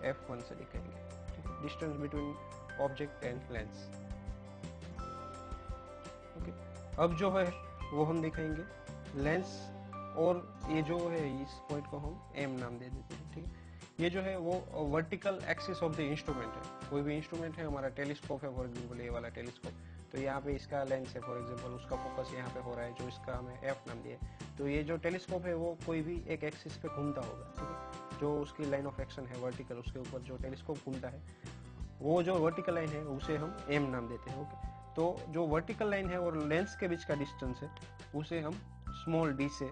F1 से दिखाएंगे, distance between object and lens. अब जो है वो हम दिखाएंगे लेंस, और ये जो है इस पॉइंट को हम एम नाम दे देते हैं, ठीक है। ये जो है वो vertical axis of the instrument है। कोई भी इंस्ट्रूमेंट है, हमारा टेलीस्कोप है फॉर एग्जाम्पल, ये वाला टेलीस्कोप, तो यहाँ पे इसका लेंस है फॉर एग्जाम्पल, उसका फोकस यहाँ पे हो रहा है, जो इसका हमें एफ नाम दिया। तो ये जो टेलीस्कोप है वो कोई भी एक एक्सिस पे घूमता होगा, ठीक है। जो उसकी लाइन ऑफ एक्शन है वर्टिकल, उसके ऊपर जो टेलीस्कोप घूमता है, वो जो वर्टिकल लाइन है उसे हम एम नाम देते हैं, ओके। तो जो वर्टिकल लाइन है और लेंस के बीच का डिस्टेंस है उसे हम स्मॉल डी से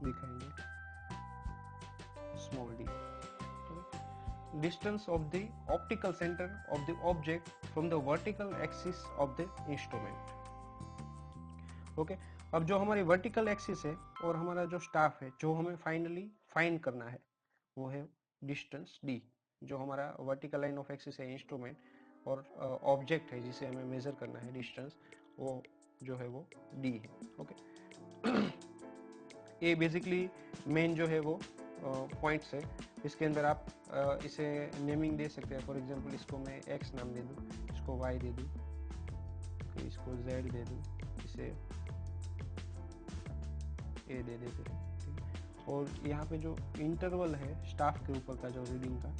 दिखाएंगे, small D. Distance of the optical centre of the object from the vertical axis of the instrument, okay. अब जो हमारी वर्टिकल एक्सिस है और हमारा जो स्टाफ है, जो हमें फाइनली फाइंड करना है, वो है डिस्टेंस डी। जो हमारा वर्टिकल लाइन ऑफ एक्सिस है इंस्ट्रूमेंट, और ऑब्जेक्ट है जिसे हमें मेजर करना है डिस्टेंस, वो जो है वो डी है, ओके। ये बेसिकली मेन जो है वो पॉइंट्स है। इसके अंदर आप इसे नेमिंग दे सकते हैं। फॉर एग्जांपल इसको मैं एक्स नाम दे दूँ, इसको वाई दे दूँ, इसको जेड दे दूँ, इसे ए दे देते हैं, ठीक है। और यहाँ पे जो इंटरवल है स्टाफ के ऊपर का जो रीडिंग का,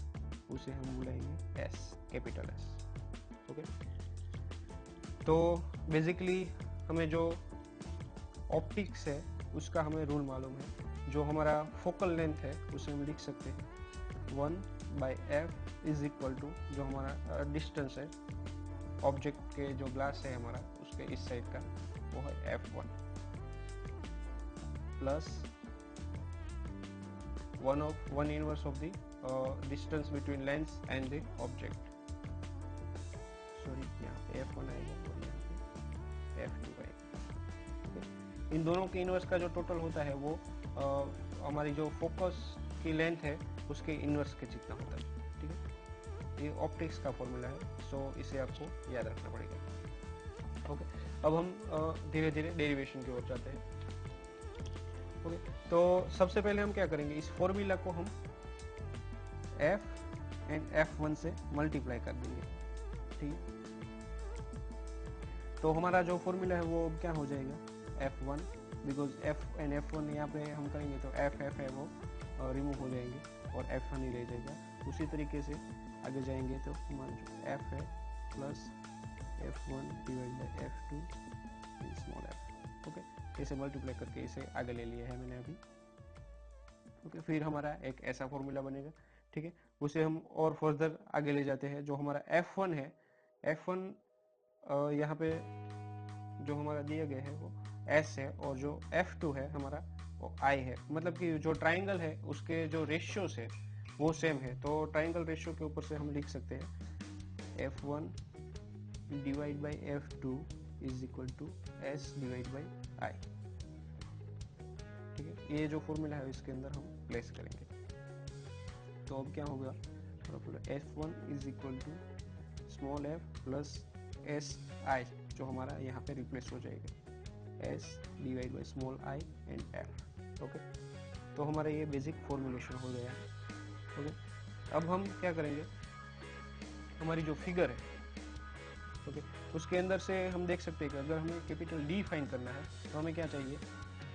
उसे हम बुलाएंगे एस, कैपिटल एस, ओके। तो बेसिकली हमें जो ऑप्टिक्स है उसका हमें रूल मालूम है। जो हमारा फोकल लेंथ है उसे हम लिख सकते हैं 1/f इज इक्वल टू जो हमारा डिस्टेंस है ऑब्जेक्ट के, जो ग्लास है हमारा उसके इस साइड का, वो है f1 plus 1 inverse of the distance between lens and the object. Sorry, यहाँ पे f1 आएगा और यहाँ पे f2 आएगा। इन दोनों के इनवर्स का जो टोटल होता है वो हमारी जो फोकस की लेंथ है उसके इनवर्स के जितना होता है, ठीक है। ये ऑप्टिक्स का फॉर्मूला है, सो इसे आपको याद रखना पड़ेगा, ओके। अब हम धीरे धीरे डेरिवेशन की ओर जाते हैं, ओके। तो सबसे पहले हम क्या करेंगे, इस फॉर्मूला को हम f एंड f1 से मल्टीप्लाई कर देंगे, ठीक है। तो हमारा जो फॉर्मूला है वो क्या हो जाएगा, f1, because f and f1 यहाँ पे हम करेंगे तो f है वो रिमूव हो जाएंगे और f1 ही रह जाएगा। उसी तरीके से आगे जाएंगे तो हमारा जो f है plus f1 divide by f2 small f, okay. इसे मल्टीप्लाई करके इसे आगे ले लिया है मैंने अभी, ओके। फिर हमारा एक ऐसा फॉर्मूला बनेगा, ठीक है। उसे हम और फर्दर आगे ले जाते हैं। जो हमारा f1 है, f1 यहाँ पे जो हमारा दिया गया है वो S है, और जो F2 है हमारा वो I है। मतलब कि जो ट्राइंगल है उसके जो रेशियोज है वो सेम है, तो ट्राइंगल रेशियो के ऊपर से हम लिख सकते हैं F1 divide by F2 is equal to S divide by I, ठीक है। ये जो फॉर्मूला है इसके अंदर हम प्लेस करेंगे, तो अब क्या होगा, F1 is equal to small f plus S I, जो हमारा यहाँ पे रिप्लेस हो जाएगा s divide by small I and f, okay. तो हमारा ये बेसिक फॉर्मुलेशन हो गया है, ओके। अब हम क्या करेंगे, हमारी जो फिगर है, ओके, उसके अंदर से हम देख सकते हैं कि अगर हमें कैपिटल D फाइंड करना है तो हमें क्या चाहिए,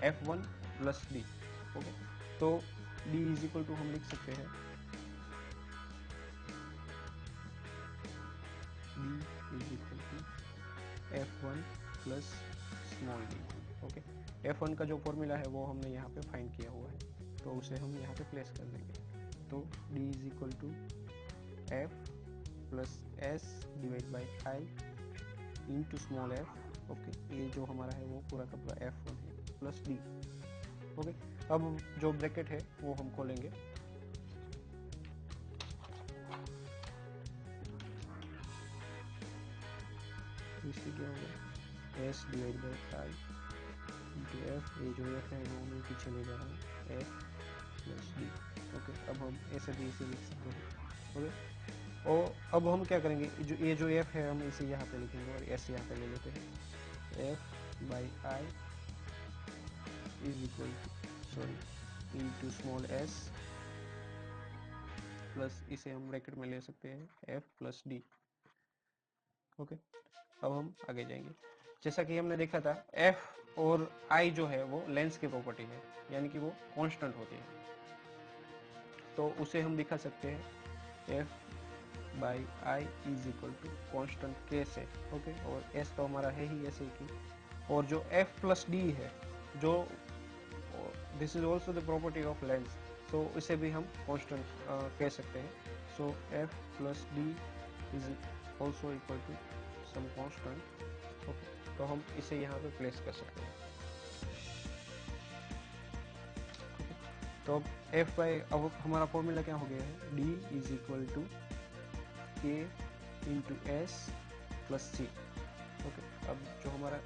f1 प्लस डी, ओके। तो D इज इक्वल टू हम लिख सकते हैं D is equal to f1 plus small D, okay. f1 का जो फॉर्मूला है वो हमने यहाँ पे फाइंड किया हुआ है, तो उसे हम यहाँ पे प्लेस कर देंगे। तो d is equal to f plus S divide by I into small f, okay. ये जो हमारा है वो पूरा का पूरा f1 है प्लस d, ओके। अब जो ब्रैकेट है वो हम खोलेंगे, इससे क्या होगा s divide by I into F, ये जो एफ है वो मैं पीछे ले जा रहा हूँ, एफ प्लस डी, ओके। अब हम ऐसे भी इसे लिख सकते हैं, ओके। और अब हम क्या करेंगे, जो एफ है हम इसे यहाँ पे लिखेंगे और एस यहाँ पे ले लेते हैं, F by I is equal to, sorry, into small S plus इसे हम ब्रैकेट में ले सकते हैं एफ प्लस डी, ओके। अब हम आगे जाएंगे, जैसा कि हमने देखा था एफ और आई जो है वो लेंस की प्रॉपर्टी है, यानी कि वो कांस्टेंट होती है। तो उसे हम दिखा सकते हैं F by I is equal to constant K से, ओके। और एस तो हमारा है ही ऐसे की, और जो एफ प्लस डी है, जो this is also the property of lens, तो इसे भी हम कांस्टेंट कह सकते हैं। So F plus D is also equal to some constant, okay. तो हम इसे यहाँ पे प्लेस कर सकते हैं। तो अब एफ बाई, अब हमारा फॉर्मूला क्या हो गया है, डी इज इक्वल टू के into S plus C, okay. अब जो हमारा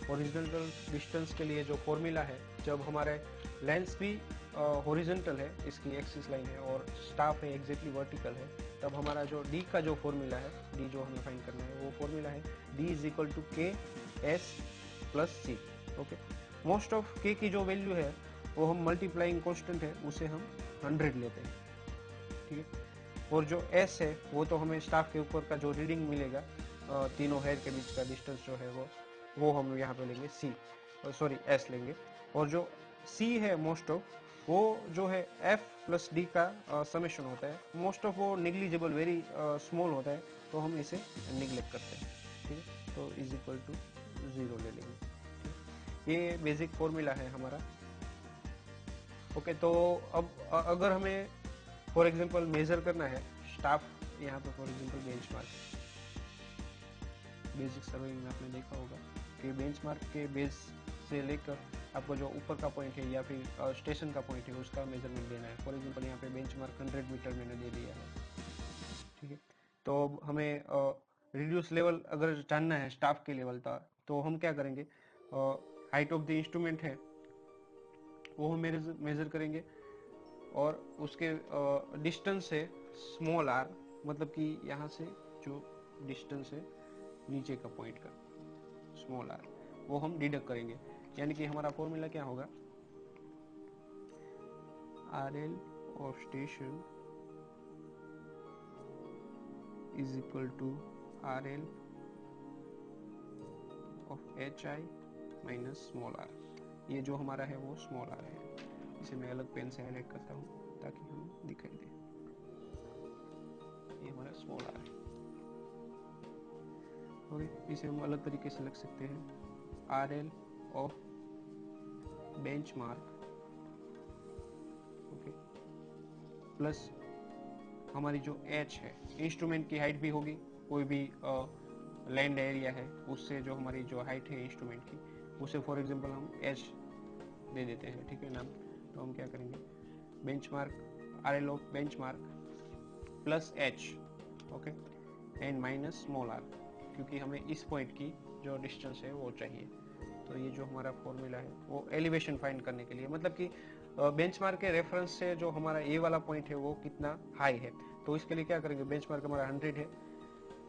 हॉरिजॉन्टल डिस्टेंस के लिए जो फॉर्मूला है, जब हमारे लेंस भी हॉरिजॉन्टल है, इसकी एक्सिस लाइन है, और स्टाफ है एग्जैक्टली वर्टिकल है, तब हमारा जो डी का जो फॉर्मूला है, डी जो हमें फाइंड करना है, वो फॉर्मूला है D is equal to K S plus C, okay. Most of K की जो वैल्यू है वो हम मल्टीप्लाइंग कांस्टेंट है, उसे हम 100 लेते हैं, ठीक है। और जो एस है वो तो हमें स्टाफ के ऊपर का जो रीडिंग मिलेगा तीनों हेयर के बीच का डिस्टेंस जो है वो हम यहाँ पे लेंगे सी, सॉरी एस लेंगे। और जो सी है मोस्ट ऑफ, वो जो है एफ प्लस डी का समेशन होता है, मोस्ट ऑफ वो निग्लिजिबल वेरी स्मॉल होता है, तो हम इसे निग्लेक्ट करते हैं, ठीक है। तो इज इक्वल टू 0 ले लेंगे। ये बेसिक फॉर्मूला है हमारा, ओके। तो अब अगर हमें फॉर एग्जांपल मेजर करना है स्टाफ, यहाँ पे for example benchmark, basic serving में आपने देखा होगा कि बेंचमार्क के बेस से लेकर आपको जो ऊपर का पॉइंट है या फिर स्टेशन का पॉइंट है उसका मेजरमेंट देना है। फॉर एग्जांपल यहाँ पे बेंचमार्क 100 मीटर मैंने दे दिया है, ठीक है। तो हमें रिड्यूस लेवल अगर जानना है स्टाफ के लेवल का, तो हम क्या करेंगे, हाइट ऑफ द इंस्ट्रूमेंट है वो हम मेजर करेंगे, और उसके डिस्टेंस है स्मॉल आर, मतलब कि यहाँ से जो डिस्टेंस है नीचे का पॉइंट का स्मॉल आर, वो हम डिडक्ट करेंगे। यानी कि हमारा फॉर्मूला क्या होगा, R L of station is equal to R L of H I minus small R. ये जो हमारा है वो स्मॉल आर है, इसे मैं अलग पेन से हाईलाइट करता हूँ ताकि हमें दिखाई दे। ये हमारा स्मॉल आर है, ओके। इसे हम अलग तरीके से लिख सकते हैं are L of benchmark, okay, plus हमारी जो एच है, इंस्ट्रूमेंट की हाइट भी होगी, कोई भी लैंड एरिया है उससे जो हमारी जो हाइट है इंस्ट्रूमेंट की, उसे फॉर एग्जांपल हम एच दे देते हैं, ठीक है नाम। तो हम क्या करेंगे, benchmark R L of benchmark plus H, okay, and minus small R, क्योंकि हमें इस पॉइंट की जो डिस्टेंस है वो चाहिए। तो ये जो हमारा फॉर्मूला है वो एलिवेशन फाइंड करने के लिए, मतलब कि बेंचमार्क के रेफरेंस से जो हमारा ए वाला पॉइंट है वो कितना हाई है, तो इसके लिए क्या करेंगे, बेंचमार्क हमारा 100 है,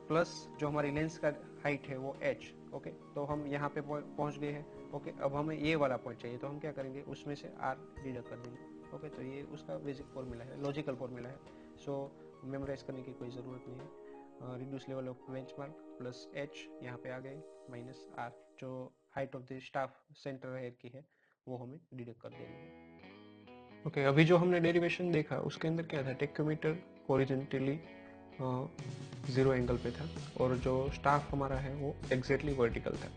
प्लस जो हमारी लेंस का हाइट है वो एच, ओके। तो हम यहाँ पे पहुँच गए हैं, ओके। अब हमें ये वाला पॉइंट चाहिए, तो हम क्या करेंगे, उसमें से आर डिडक्ट कर देंगे, ओके। तो ये उसका बेसिक फॉर्मूला है, लॉजिकल फॉर्मूला है, सो मेमोराइज करने की कोई ज़रूरत नहीं है। Reduce level of benchmark plus H यहाँ पे आ गए, माइनस आर, जो height of the staff centre hair की है वो हमें डिडक्ट कर देंगे, ओके। अभी जो हमने डेरिवेशन देखा उसके अंदर क्या था, टेक्योमीटर हॉरिजॉन्टली 0 एंगल पे था, और जो स्टाफ हमारा है वो एग्जैक्टली वर्टिकल था।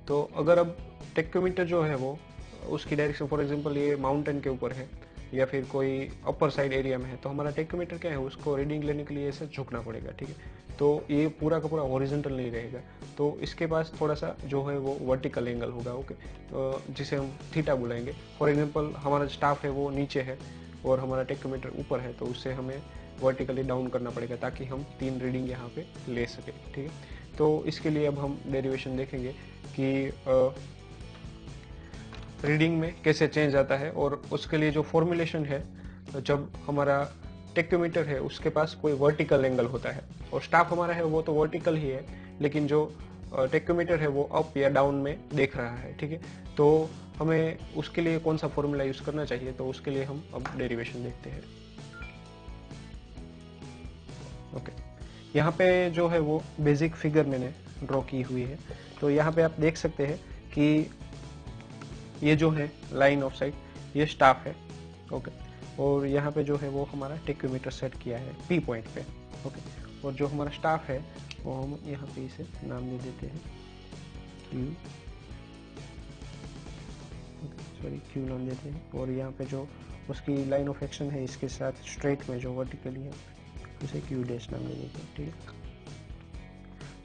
तो अगर अब टेक्योमीटर जो है वो उसकी डायरेक्शन, फॉर एग्जांपल ये माउंटेन के ऊपर है या फिर कोई अपर साइड एरिया में है, तो हमारा टेक्योमीटर क्या है, उसको रीडिंग लेने के लिए ऐसे झुकना पड़ेगा, ठीक है। तो ये पूरा का पूरा हॉरिजॉन्टल नहीं रहेगा, तो इसके पास थोड़ा सा जो है वो वर्टिकल एंगल होगा, ओके। तो जिसे हम थीटा बुलाएंगे। फॉर एग्जांपल हमारा स्टाफ है वो नीचे है और हमारा टेक्योमीटर ऊपर है, तो उससे हमें वर्टिकली डाउन करना पड़ेगा ताकि हम 3 रीडिंग यहाँ पे ले सकें, ठीक है। तो इसके लिए अब हम डेरिवेशन देखेंगे कि रीडिंग में कैसे चेंज आता है, और उसके लिए जो फॉर्मुलेशन है, जब हमारा टेक्योमीटर है उसके पास कोई वर्टिकल एंगल होता है, और स्टाफ हमारा है वो तो वर्टिकल ही है, लेकिन जो टेक्योमीटर है वो अप या डाउन में देख रहा है, ठीक है। तो हमें उसके लिए कौन सा फॉर्मूला यूज करना चाहिए, तो उसके लिए हम अब डेरिवेशन देखते हैं, ओके। यहाँ पे जो है वो बेसिक फिगर मैंने ड्रॉ की हुई है। तो यहाँ पे आप देख सकते हैं कि ये जो है लाइन ऑफ साइट ये स्टाफ है, ओके, और यहाँ पे जो है वो हमारा टेक्योमीटर सेट किया है पी पॉइंट पे, ओके, और जो हमारा स्टाफ है वो हम यहाँ पे इसे नाम दे देते हैं क्यू, सॉरी क्यू नाम देते हैं, और यहाँ पे जो उसकी लाइन ऑफ एक्शन है इसके साथ स्ट्रेट में जो वर्टिकली है उसे क्यू डैश नाम दे देते हैं, ठीक है।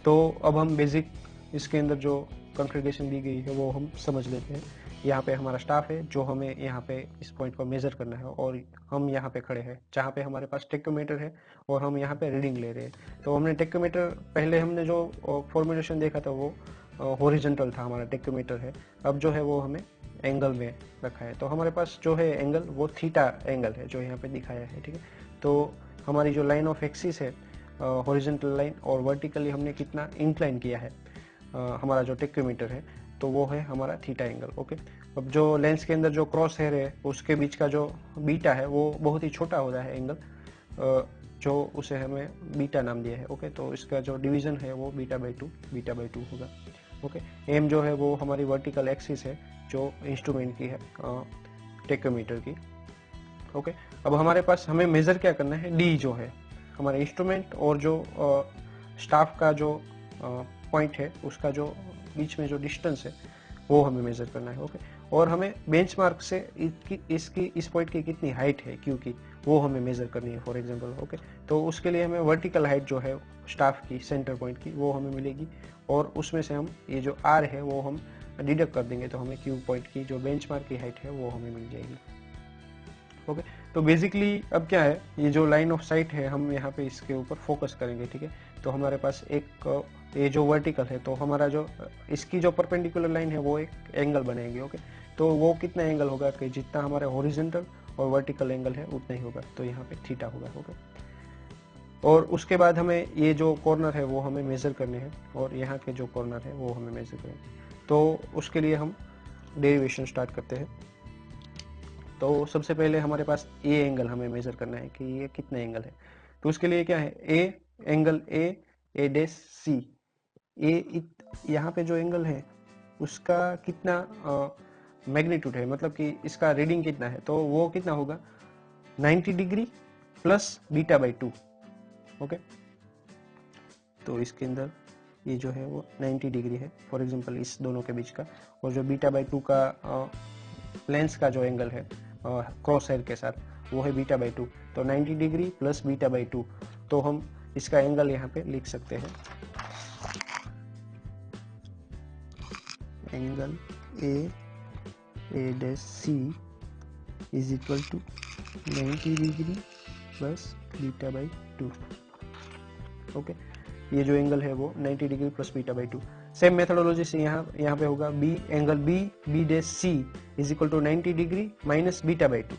तो अब हम बेसिक इसके अंदर जो कॉन्फ़िगरेशन दी गई है वो हम समझ लेते हैं। यहाँ पे हमारा स्टाफ है जो हमें यहाँ पे इस पॉइंट पर मेजर करना है, और हम यहाँ पे खड़े हैं जहाँ पे हमारे पास टेक्योमीटर है और हम यहाँ पे रीडिंग ले रहे हैं। तो हमने टेक्योमीटर पहले हमने जो फॉर्मुलेशन देखा था वो हॉरिजॉन्टल था, हमारा टेक्योमीटर है। अब जो है वो हमें एंगल में रखा है, तो हमारे पास जो है एंगल वो थीटा एंगल है जो यहाँ पे दिखाया है, ठीक है। तो हमारी जो लाइन ऑफ एक्सिस है हॉरिजॉन्टल लाइन, और वर्टिकली हमने कितना इंक्लाइन किया है हमारा जो टेक्योमीटर है, तो वो है हमारा थीटा एंगल, ओके। अब जो लेंस के अंदर जो क्रॉस हेयर है उसके बीच का जो बीटा है वो बहुत ही छोटा होता है एंगल, जो उसे हमें बीटा नाम दिया है, ओके। तो इसका जो डिवीजन है वो बीटा बाई टू होगा, ओके। एम जो है वो हमारी वर्टिकल एक्सिस है जो इंस्ट्रूमेंट की है टेक्योमीटर की, ओके। अब हमारे पास हमें मेजर क्या करना है, डी जो है हमारे इंस्ट्रूमेंट और जो स्टाफ का जो पॉइंट है उसका जो बीच में जो डिस्टेंस है वो हमें मेजर करना है, ओके। और हमें बेंचमार्क से इसकी इस पॉइंट की कितनी हाइट है क्यू की वो हमें मेजर करनी है फॉर एग्जांपल, ओके। तो उसके लिए हमें वर्टिकल हाइट जो है स्टाफ की सेंटर पॉइंट की वो हमें मिलेगी, और उसमें से हम ये जो आर है वो हम डिडक्ट कर देंगे, तो हमें क्यू पॉइंट की जो बेंचमार्क की हाइट है वो हमें मिल जाएगी, ओके। तो बेसिकली अब क्या है, ये जो लाइन ऑफ साइट है हम यहाँ पे इसके ऊपर फोकस करेंगे, ठीक है। तो हमारे पास एक ये जो वर्टिकल है तो हमारा जो इसकी जो परपेंडिकुलर लाइन है वो एक एंगल बनेगी, ओके। तो वो कितना एंगल होगा कि जितना हमारे हॉरिजॉन्टल और वर्टिकल एंगल है उतना ही होगा, तो यहाँ पे थीटा होगा, ओके। और उसके बाद हमें ये जो कॉर्नर है वो हमें मेजर करने हैं, और यहाँ के जो कॉर्नर है वो हमें मेजर करेंगे। तो उसके लिए हम डेरिवेशन स्टार्ट करते हैं। तो सबसे पहले हमारे पास ए एंगल हमें मेजर करना है कि ये कितना एंगल है। तो उसके लिए क्या है, ए एंगल ए डैश सी, ए यहाँ पे जो एंगल है उसका कितना मैग्नीट्यूड है, मतलब कि इसका रीडिंग कितना है, तो वो कितना होगा 90 degree plus beta by 2, okay. तो इसके अंदर ये जो है वो 90 डिग्री है फॉर एग्जांपल इस दोनों के बीच का, और जो बीटा बाई 2 का लेंस का जो एंगल है क्रॉस हेयर के साथ वो है बीटा बाई 2, तो 90 डिग्री प्लस बीटा बाई 2, तो हम इसका एंगल यहाँ पे लिख सकते हैं, angle A dash C is equal to 90 degree plus beta by 2, okay. ये जो एंगल है वो 90 degree plus beta by 2। Same methodology से यहाँ पे होगा B angle B dash C is equal to 90 degree minus beta by 2,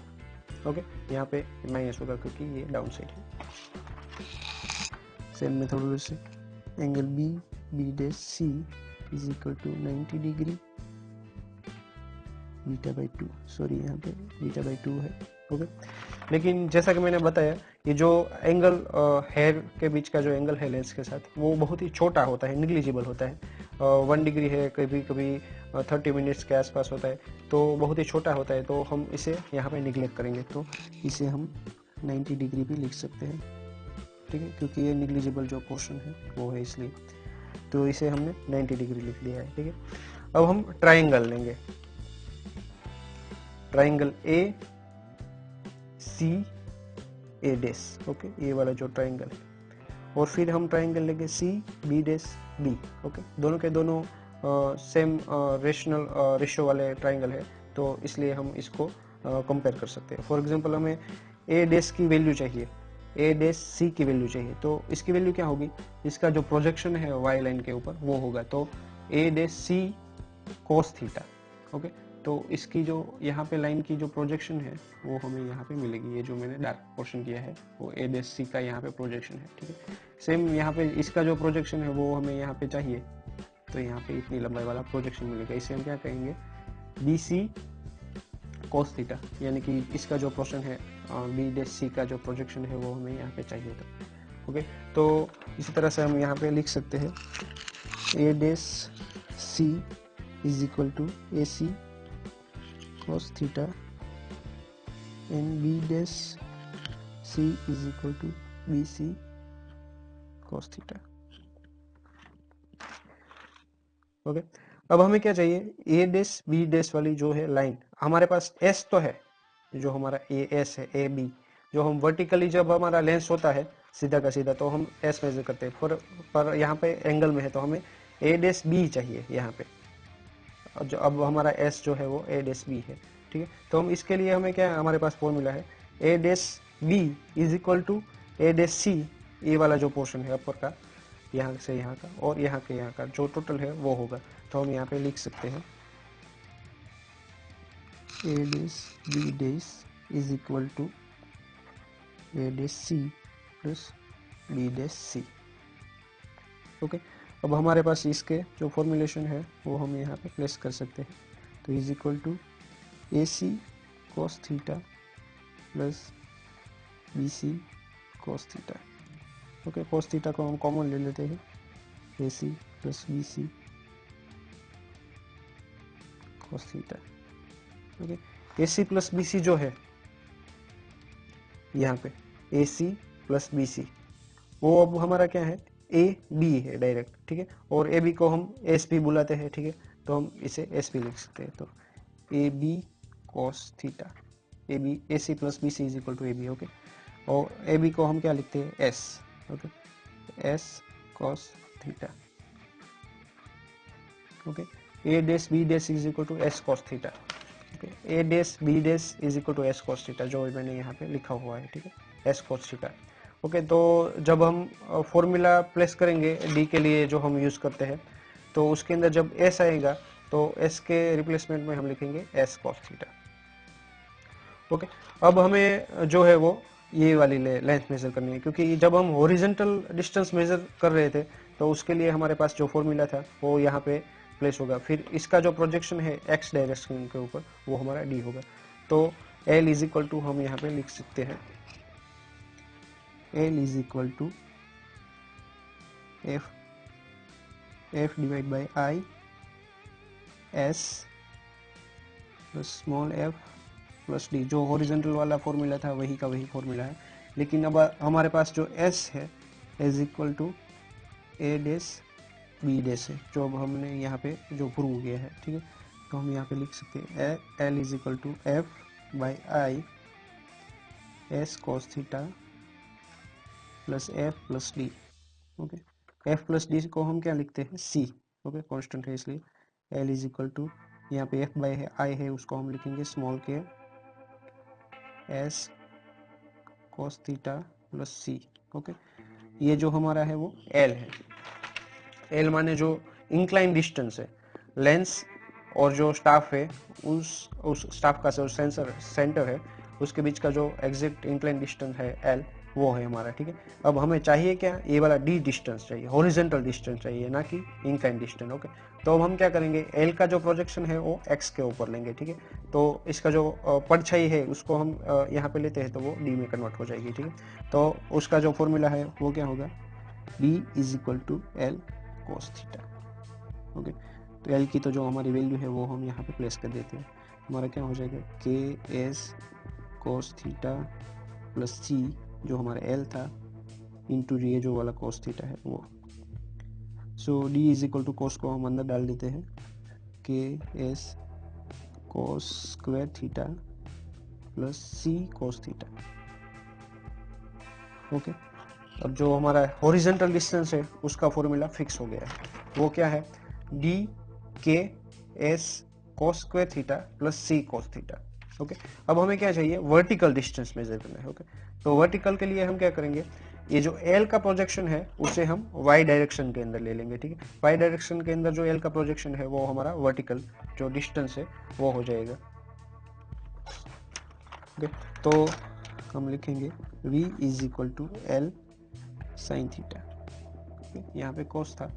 okay. यहाँ पे माइनस होगा क्योंकि ये डाउन साइड है। सेम मेथोडोलॉजी से angle B dash C is equal to 90 degree beta by 2, sorry यहाँ पे बीटा बाई 2 है, ओके। लेकिन जैसा कि मैंने बताया ये जो एंगल हेयर के बीच का जो एंगल है लेंस के साथ वो बहुत ही छोटा होता है, निग्लिजिबल होता है, 1 डिग्री है, कभी कभी 30 मिनट्स के आसपास होता है, तो बहुत ही छोटा होता है, तो हम इसे यहाँ पे निगलेक्ट करेंगे, तो इसे हम 90 डिग्री भी लिख सकते हैं, ठीक है, क्योंकि ये निग्लिजिबल जो पोर्शन है वो है इसलिए, तो इसे हमने 90 डिग्री लिख दिया है, ठीक है। अब हम ट्राइंगल लेंगे, triangle A C A dash, okay, ये वाला जो ट्राइंगल है, और फिर हम ट्राइंगल लेंगे C B dash B, okay. दोनों के दोनों सेम रेशनल रेशियो वाले ट्राइंगल है, तो इसलिए हम इसको कंपेयर कर सकते हैं। फॉर एग्जांपल हमें ए डैश की वैल्यू चाहिए, ए डैश सी की वैल्यू चाहिए, तो इसकी वैल्यू क्या होगी, इसका जो प्रोजेक्शन है वाई लाइन के ऊपर वो होगा, तो ए डैश सी कोस थीटा, ओके। तो इसकी जो यहाँ पे लाइन की जो प्रोजेक्शन है वो हमें यहाँ पे मिलेगी, ये जो मैंने डार्क पोर्शन किया है वो ए डैश सी का यहाँ पे प्रोजेक्शन है, ठीक है। सेम यहाँ पे इसका जो प्रोजेक्शन है वो हमें यहाँ पे चाहिए, तो यहाँ पे इतनी लंबाई वाला प्रोजेक्शन मिलेगा, इसे हम क्या कहेंगे बी सी कोस थीटा, यानी कि इसका जो पोर्शन है बी डैश सी का जो प्रोजेक्शन है वो हमें यहाँ पे चाहिए था, ओके। तो इसी तरह से हम यहाँ पे लिख सकते हैं A dash C is equal to A C cos theta and b dash c is equal to bc cos theta। Okay, अब हमें क्या चाहिए, ए डेश बी डेश वाली जो है लाइन, हमारे पास एस तो है, जो हमारा ए एस है, ए बी, जो हम वर्टिकली जब हमारा लेंस होता है सीधा का सीधा तो हम एस मेजर करते हैं, पर यहाँ पे एंगल में है तो हमें ए डेश बी चाहिए यहाँ पे, जो अब हमारा एस जो है वो ए डेश बी है, ठीक है। तो हम इसके लिए हमें क्या, हमारे पास फॉर्मूला है A dash B is equal to A dash C, ये वाला जो पोर्शन है अपर का, यहाँ से यहाँ का और यहाँ के यहाँ का जो टोटल है वो होगा। तो हम यहाँ पे लिख सकते हैं A dash B dash is equal to A dash C plus B dash C. Okay, अब हमारे पास इसके जो फॉर्मुलेशन है वो हम यहाँ पे प्लेस कर सकते हैं। तो is equal to A C cos theta plus B C cos theta. Okay, cos theta को हम कॉमन ले लेते हैं, A C plus B C cos theta. Okay, A C plus B C जो है यहाँ पे ए सी प्लस बी सी, वो अब हमारा क्या है, ए बी है डायरेक्ट, ठीक है, और ए बी को हम एस पी बुलाते हैं, ठीक है, तो हम इसे एस पी लिख सकते हैं। तो A B cos theta, A B A C plus B C is equal to A B. Okay, और ए बी को हम क्या लिखते हैं, S, okay, S cos theta. Okay, A dash B dash is equal to S cos theta. Okay, A dash B dash is equal to S cos theta, जो मैंने यहाँ पे लिखा हुआ है, ठीक है, एस कॉस थीटा। ओके, तो जब हम फॉर्मूला प्लेस करेंगे डी के लिए जो हम यूज करते हैं, तो उसके अंदर जब एस आएगा तो एस के रिप्लेसमेंट में हम लिखेंगे एस कॉस थीटा। ओके, अब हमें जो है वो ये वाली लेंथ मेजर करनी है, क्योंकि जब हम हॉरिजॉन्टल डिस्टेंस मेजर कर रहे थे तो उसके लिए हमारे पास जो फॉर्मूला था वो यहाँ पे प्लेस होगा, फिर इसका जो प्रोजेक्शन है एक्स डायरेक्शन के ऊपर वो हमारा डी होगा। तो एल इज इक्वल टू हम यहाँ पे लिख सकते हैं, L is equal to F divide by I S plus small F plus D. जो हॉरिजॉन्टल वाला फॉर्मूला था वही का वही फॉर्मूला है, लेकिन अब हमारे पास जो एस है is equal to A dash B dash है, जो अब हमने यहाँ पे जो प्रूव किया है, ठीक है। तो हम यहाँ पे लिख सकते हैं L is equal to F by I S cos theta plus F plus D. Okay, F plus D को हम क्या लिखते हैं, सी। ओके, कांस्टेंट है इसलिए एल इज इक्वल टू, यहाँ पे एफ बाई आई है उसको हम लिखेंगे स्मॉल के S cos theta plus C. Okay, ये जो हमारा है वो एल है, एल माने जो इंक्लाइन डिस्टेंस है लेंस और जो स्टाफ है उस स्टाफ का जो सेंटर है उसके बीच का जो एग्जैक्ट इंक्लाइन डिस्टेंस है एल, वो है हमारा, ठीक है। अब हमें चाहिए क्या, ये वाला डी डिस्टेंस चाहिए, हॉरिजॉन्टल डिस्टेंस चाहिए, ना कि इंक्लाइन डिस्टेंस। ओके, तो अब हम क्या करेंगे, एल का जो प्रोजेक्शन है वो एक्स के ऊपर लेंगे, ठीक है। तो इसका जो परछाई है उसको हम यहाँ पे लेते हैं तो वो डी में कन्वर्ट हो जाएगी, ठीक है। तो उसका जो फॉर्मूला है वो क्या होगा, D is equal to L cos theta. Okay, तो एल की तो जो हमारी वैल्यू है वो हम यहाँ पे प्लेस कर देते हैं, हमारा क्या हो जाएगा के एस कोस थीटा प्लस सी, जो हमारा एल था, इंटू ये जो वाला कोस थीटा है वो। So D is equal to cos को हम अंदर डाल देते हैं, K S cos square theta plus C cos theta. Okay, अब जो हमारा हॉरिजॉन्टल डिस्टेंस है उसका फॉर्मूला फिक्स हो गया है, वो क्या है, D K S cos square theta plus C cos theta. Okay, अब हमें क्या चाहिए, वर्टिकल डिस्टेंस मेजर करना है। ओके, तो वर्टिकल के लिए हम क्या करेंगे, ये जो एल का प्रोजेक्शन है उसे हम वाई डायरेक्शन के अंदर ले लेंगे, ठीक है। वाई डायरेक्शन के अंदर जो एल का प्रोजेक्शन है वो हमारा वर्टिकल जो डिस्टेंस है वो हो जाएगा। ओके, तो हम लिखेंगे v is equal to L sine theta, यहाँ पे कोस था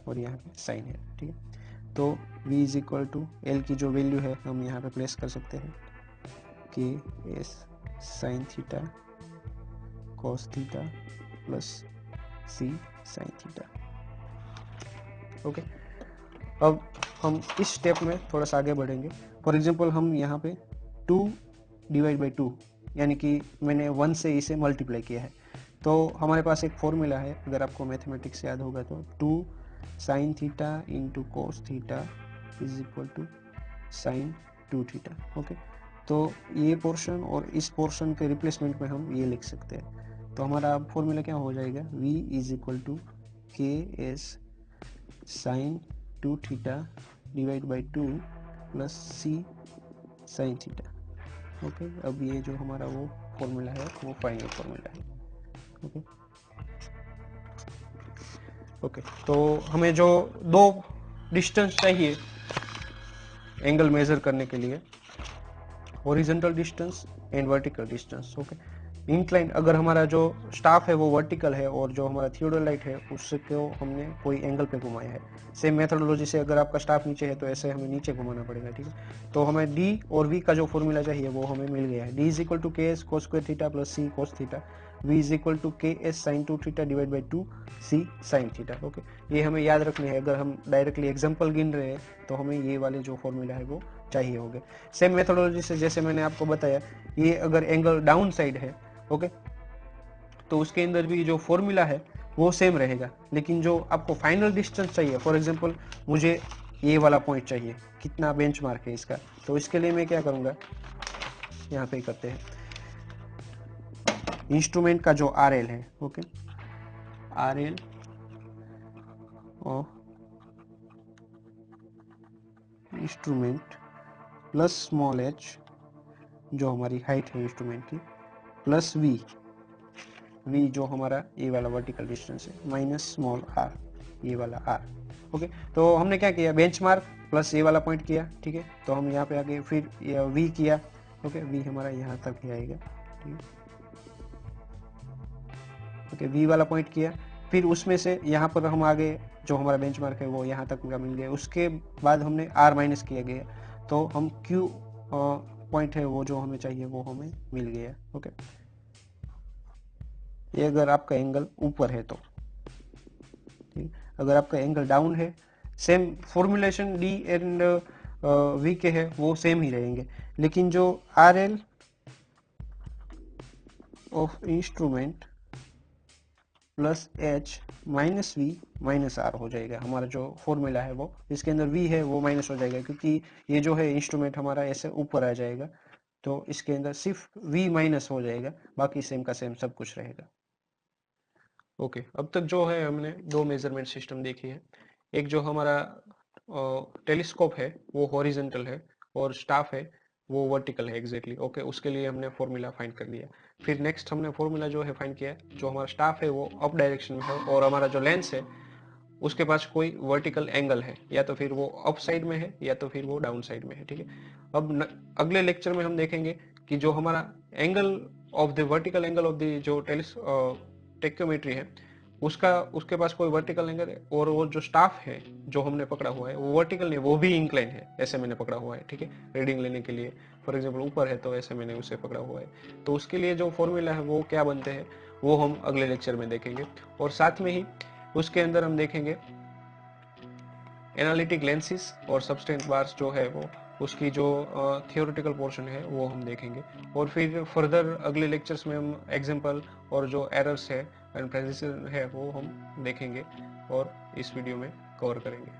और यहाँ पे साइन है, ठीक है। तो v is equal to L की जो वैल्यू है हम यहाँ पे प्लेस कर सकते हैं, K S sine theta cos theta plus C sine theta. Okay, अब हम इस स्टेप में थोड़ा सा आगे बढ़ेंगे। फॉर एग्जांपल हम यहाँ पे 2 डिवाइड बाई 2 यानी कि मैंने 1 से इसे मल्टीप्लाई किया है, तो हमारे पास एक फॉर्मूला है, अगर आपको मैथमेटिक्स याद होगा तो 2 sine theta into cos theta is equal to sine 2 theta. Okay, तो ये पोर्शन और इस पोर्शन के रिप्लेसमेंट में हम ये लिख सकते हैं। तो हमारा फॉर्मूला क्या हो जाएगा, v is equal to K S sine 2 theta divide by 2 plus C sine theta. Okay, अब ये जो हमारा वो फॉर्मूला है वो फाइनल फॉर्मूला है। ओके ओके, तो हमें जो दो डिस्टेंस चाहिए एंगल मेजर करने के लिए, horizontal distance and vertical distance. Okay, incline अगर हमारा जो स्टाफ है वो वर्टिकल है और जो हमारा थियोडोलाइट है उसको हमने कोई एंगल पे घुमाया है, सेम मेथोडोलॉजी से अगर आपका स्टाफ नीचे है तो ऐसे हमें नीचे घुमाना पड़ेगा। ठीक है, तो हमें डी और वी का जो फॉर्मूला चाहिए वो हमें मिल गया है। D is equal to K S cos square theta plus C cos theta, V is equal to K S sine 2 theta divide by 2 C sine theta. Okay, ये हमें याद रखनी है, अगर हम डायरेक्टली एग्जाम्पल गिन रहे हैं तो हमें ये वाले जो फॉर्मूला है वो चाहिए होंगे। सेम मेथोडोलॉजी से जैसे मैंने आपको बताया, ये अगर एंगल डाउन साइड है, ओके, तो उसके अंदर भी जो फॉर्मूला है वो सेम रहेगा, लेकिन जो आपको फाइनल डिस्टेंस चाहिए, फॉर एग्जांपल मुझे ये वाला पॉइंट चाहिए, कितना बेंचमार्क है इसका, तो इसके लिए मैं क्या करूंगा, यहाँ पे करते हैं इंस्ट्रूमेंट का जो आर एल है, okay, are L of instrument plus small H जो हमारी हाइट है इंस्ट्रूमेंट की, प्लस वी, वी जो हमारा ये वाला वर्टिकल डिस्टेंस है, माइनस स्मॉल आर ये वाला आर। ओके, तो हमने क्या किया, बेंचमार्क प्लस ये वाला पॉइंट किया। ठीक है, तो हम यहाँ पे आगे फिर वी किया। ओके, वी हमारा यहाँ तक ही आएगा। ठीक है, ओके, वी वाला पॉइंट किया, फिर उसमें से यहाँ पर हम आगे जो हमारा बेंचमार्क है वो यहाँ तक का मिल गया, उसके बाद हमने आर माइनस किया गया, तो हम क्यू पॉइंट है वो जो हमें चाहिए वो हमें मिल गया। ओके, ये अगर आपका एंगल ऊपर है तो, ठीक, अगर आपका एंगल डाउन है, same formulation D and V के है वो सेम ही रहेंगे, लेकिन जो R L of instrument plus H minus V minus R हो जाएगा। हमारा जो फॉर्मूला है वो, इसके अंदर वी है वो माइनस हो जाएगा, क्योंकि ये जो है इंस्ट्रूमेंट हमारा ऐसे ऊपर आ जाएगा, तो इसके अंदर सिर्फ वी माइनस हो जाएगा, बाकी सेम का सेम सब कुछ रहेगा। ओके, अब तक जो है हमने दो मेजरमेंट सिस्टम देखी है। एक जो हमारा टेलीस्कोप है वो हॉरिजॉन्टल है और स्टाफ है वो वर्टिकल है एग्जैक्टली। ओके, उसके लिए हमने फॉर्मूला फाइंड कर लिया। फिर नेक्स्ट हमने फॉर्मूला जो है फाइंड किया, जो हमारा स्टाफ है वो अप डायरेक्शन में है और हमारा जो लेंस है उसके पास कोई वर्टिकल एंगल है, या तो फिर वो अप साइड में है या तो फिर वो डाउन साइड में है। ठीक है, अब अगले लेक्चर में हम देखेंगे कि जो हमारा angle of the vertical angle of the जो टेक्योमेट्री है उसका, उसके पास कोई वर्टिकल एंगल है, और वो जो स्टाफ है जो हमने पकड़ा हुआ है वो वर्टिकल नहीं, वो भी इंक्लाइन है, ऐसे मैंने पकड़ा हुआ है। ठीक है, रीडिंग लेने के लिए फॉर एग्जांपल ऊपर है तो ऐसे मैंने उसे पकड़ा हुआ है, तो उसके लिए जो फॉर्मूला है वो क्या बनते हैं वो हम अगले लेक्चर में देखेंगे। और साथ में ही उसके अंदर हम देखेंगे एनालिटिक लेंसेज और सबस्टेंस बार्स जो है वो, उसकी जो थियोरेटिकल पोर्शन है वो हम देखेंगे। और फिर फर्दर अगले लेक्चर्स में हम एग्जांपल और जो एरर्स है एंड प्रेसिशन है वो हम देखेंगे और इस वीडियो में कवर करेंगे।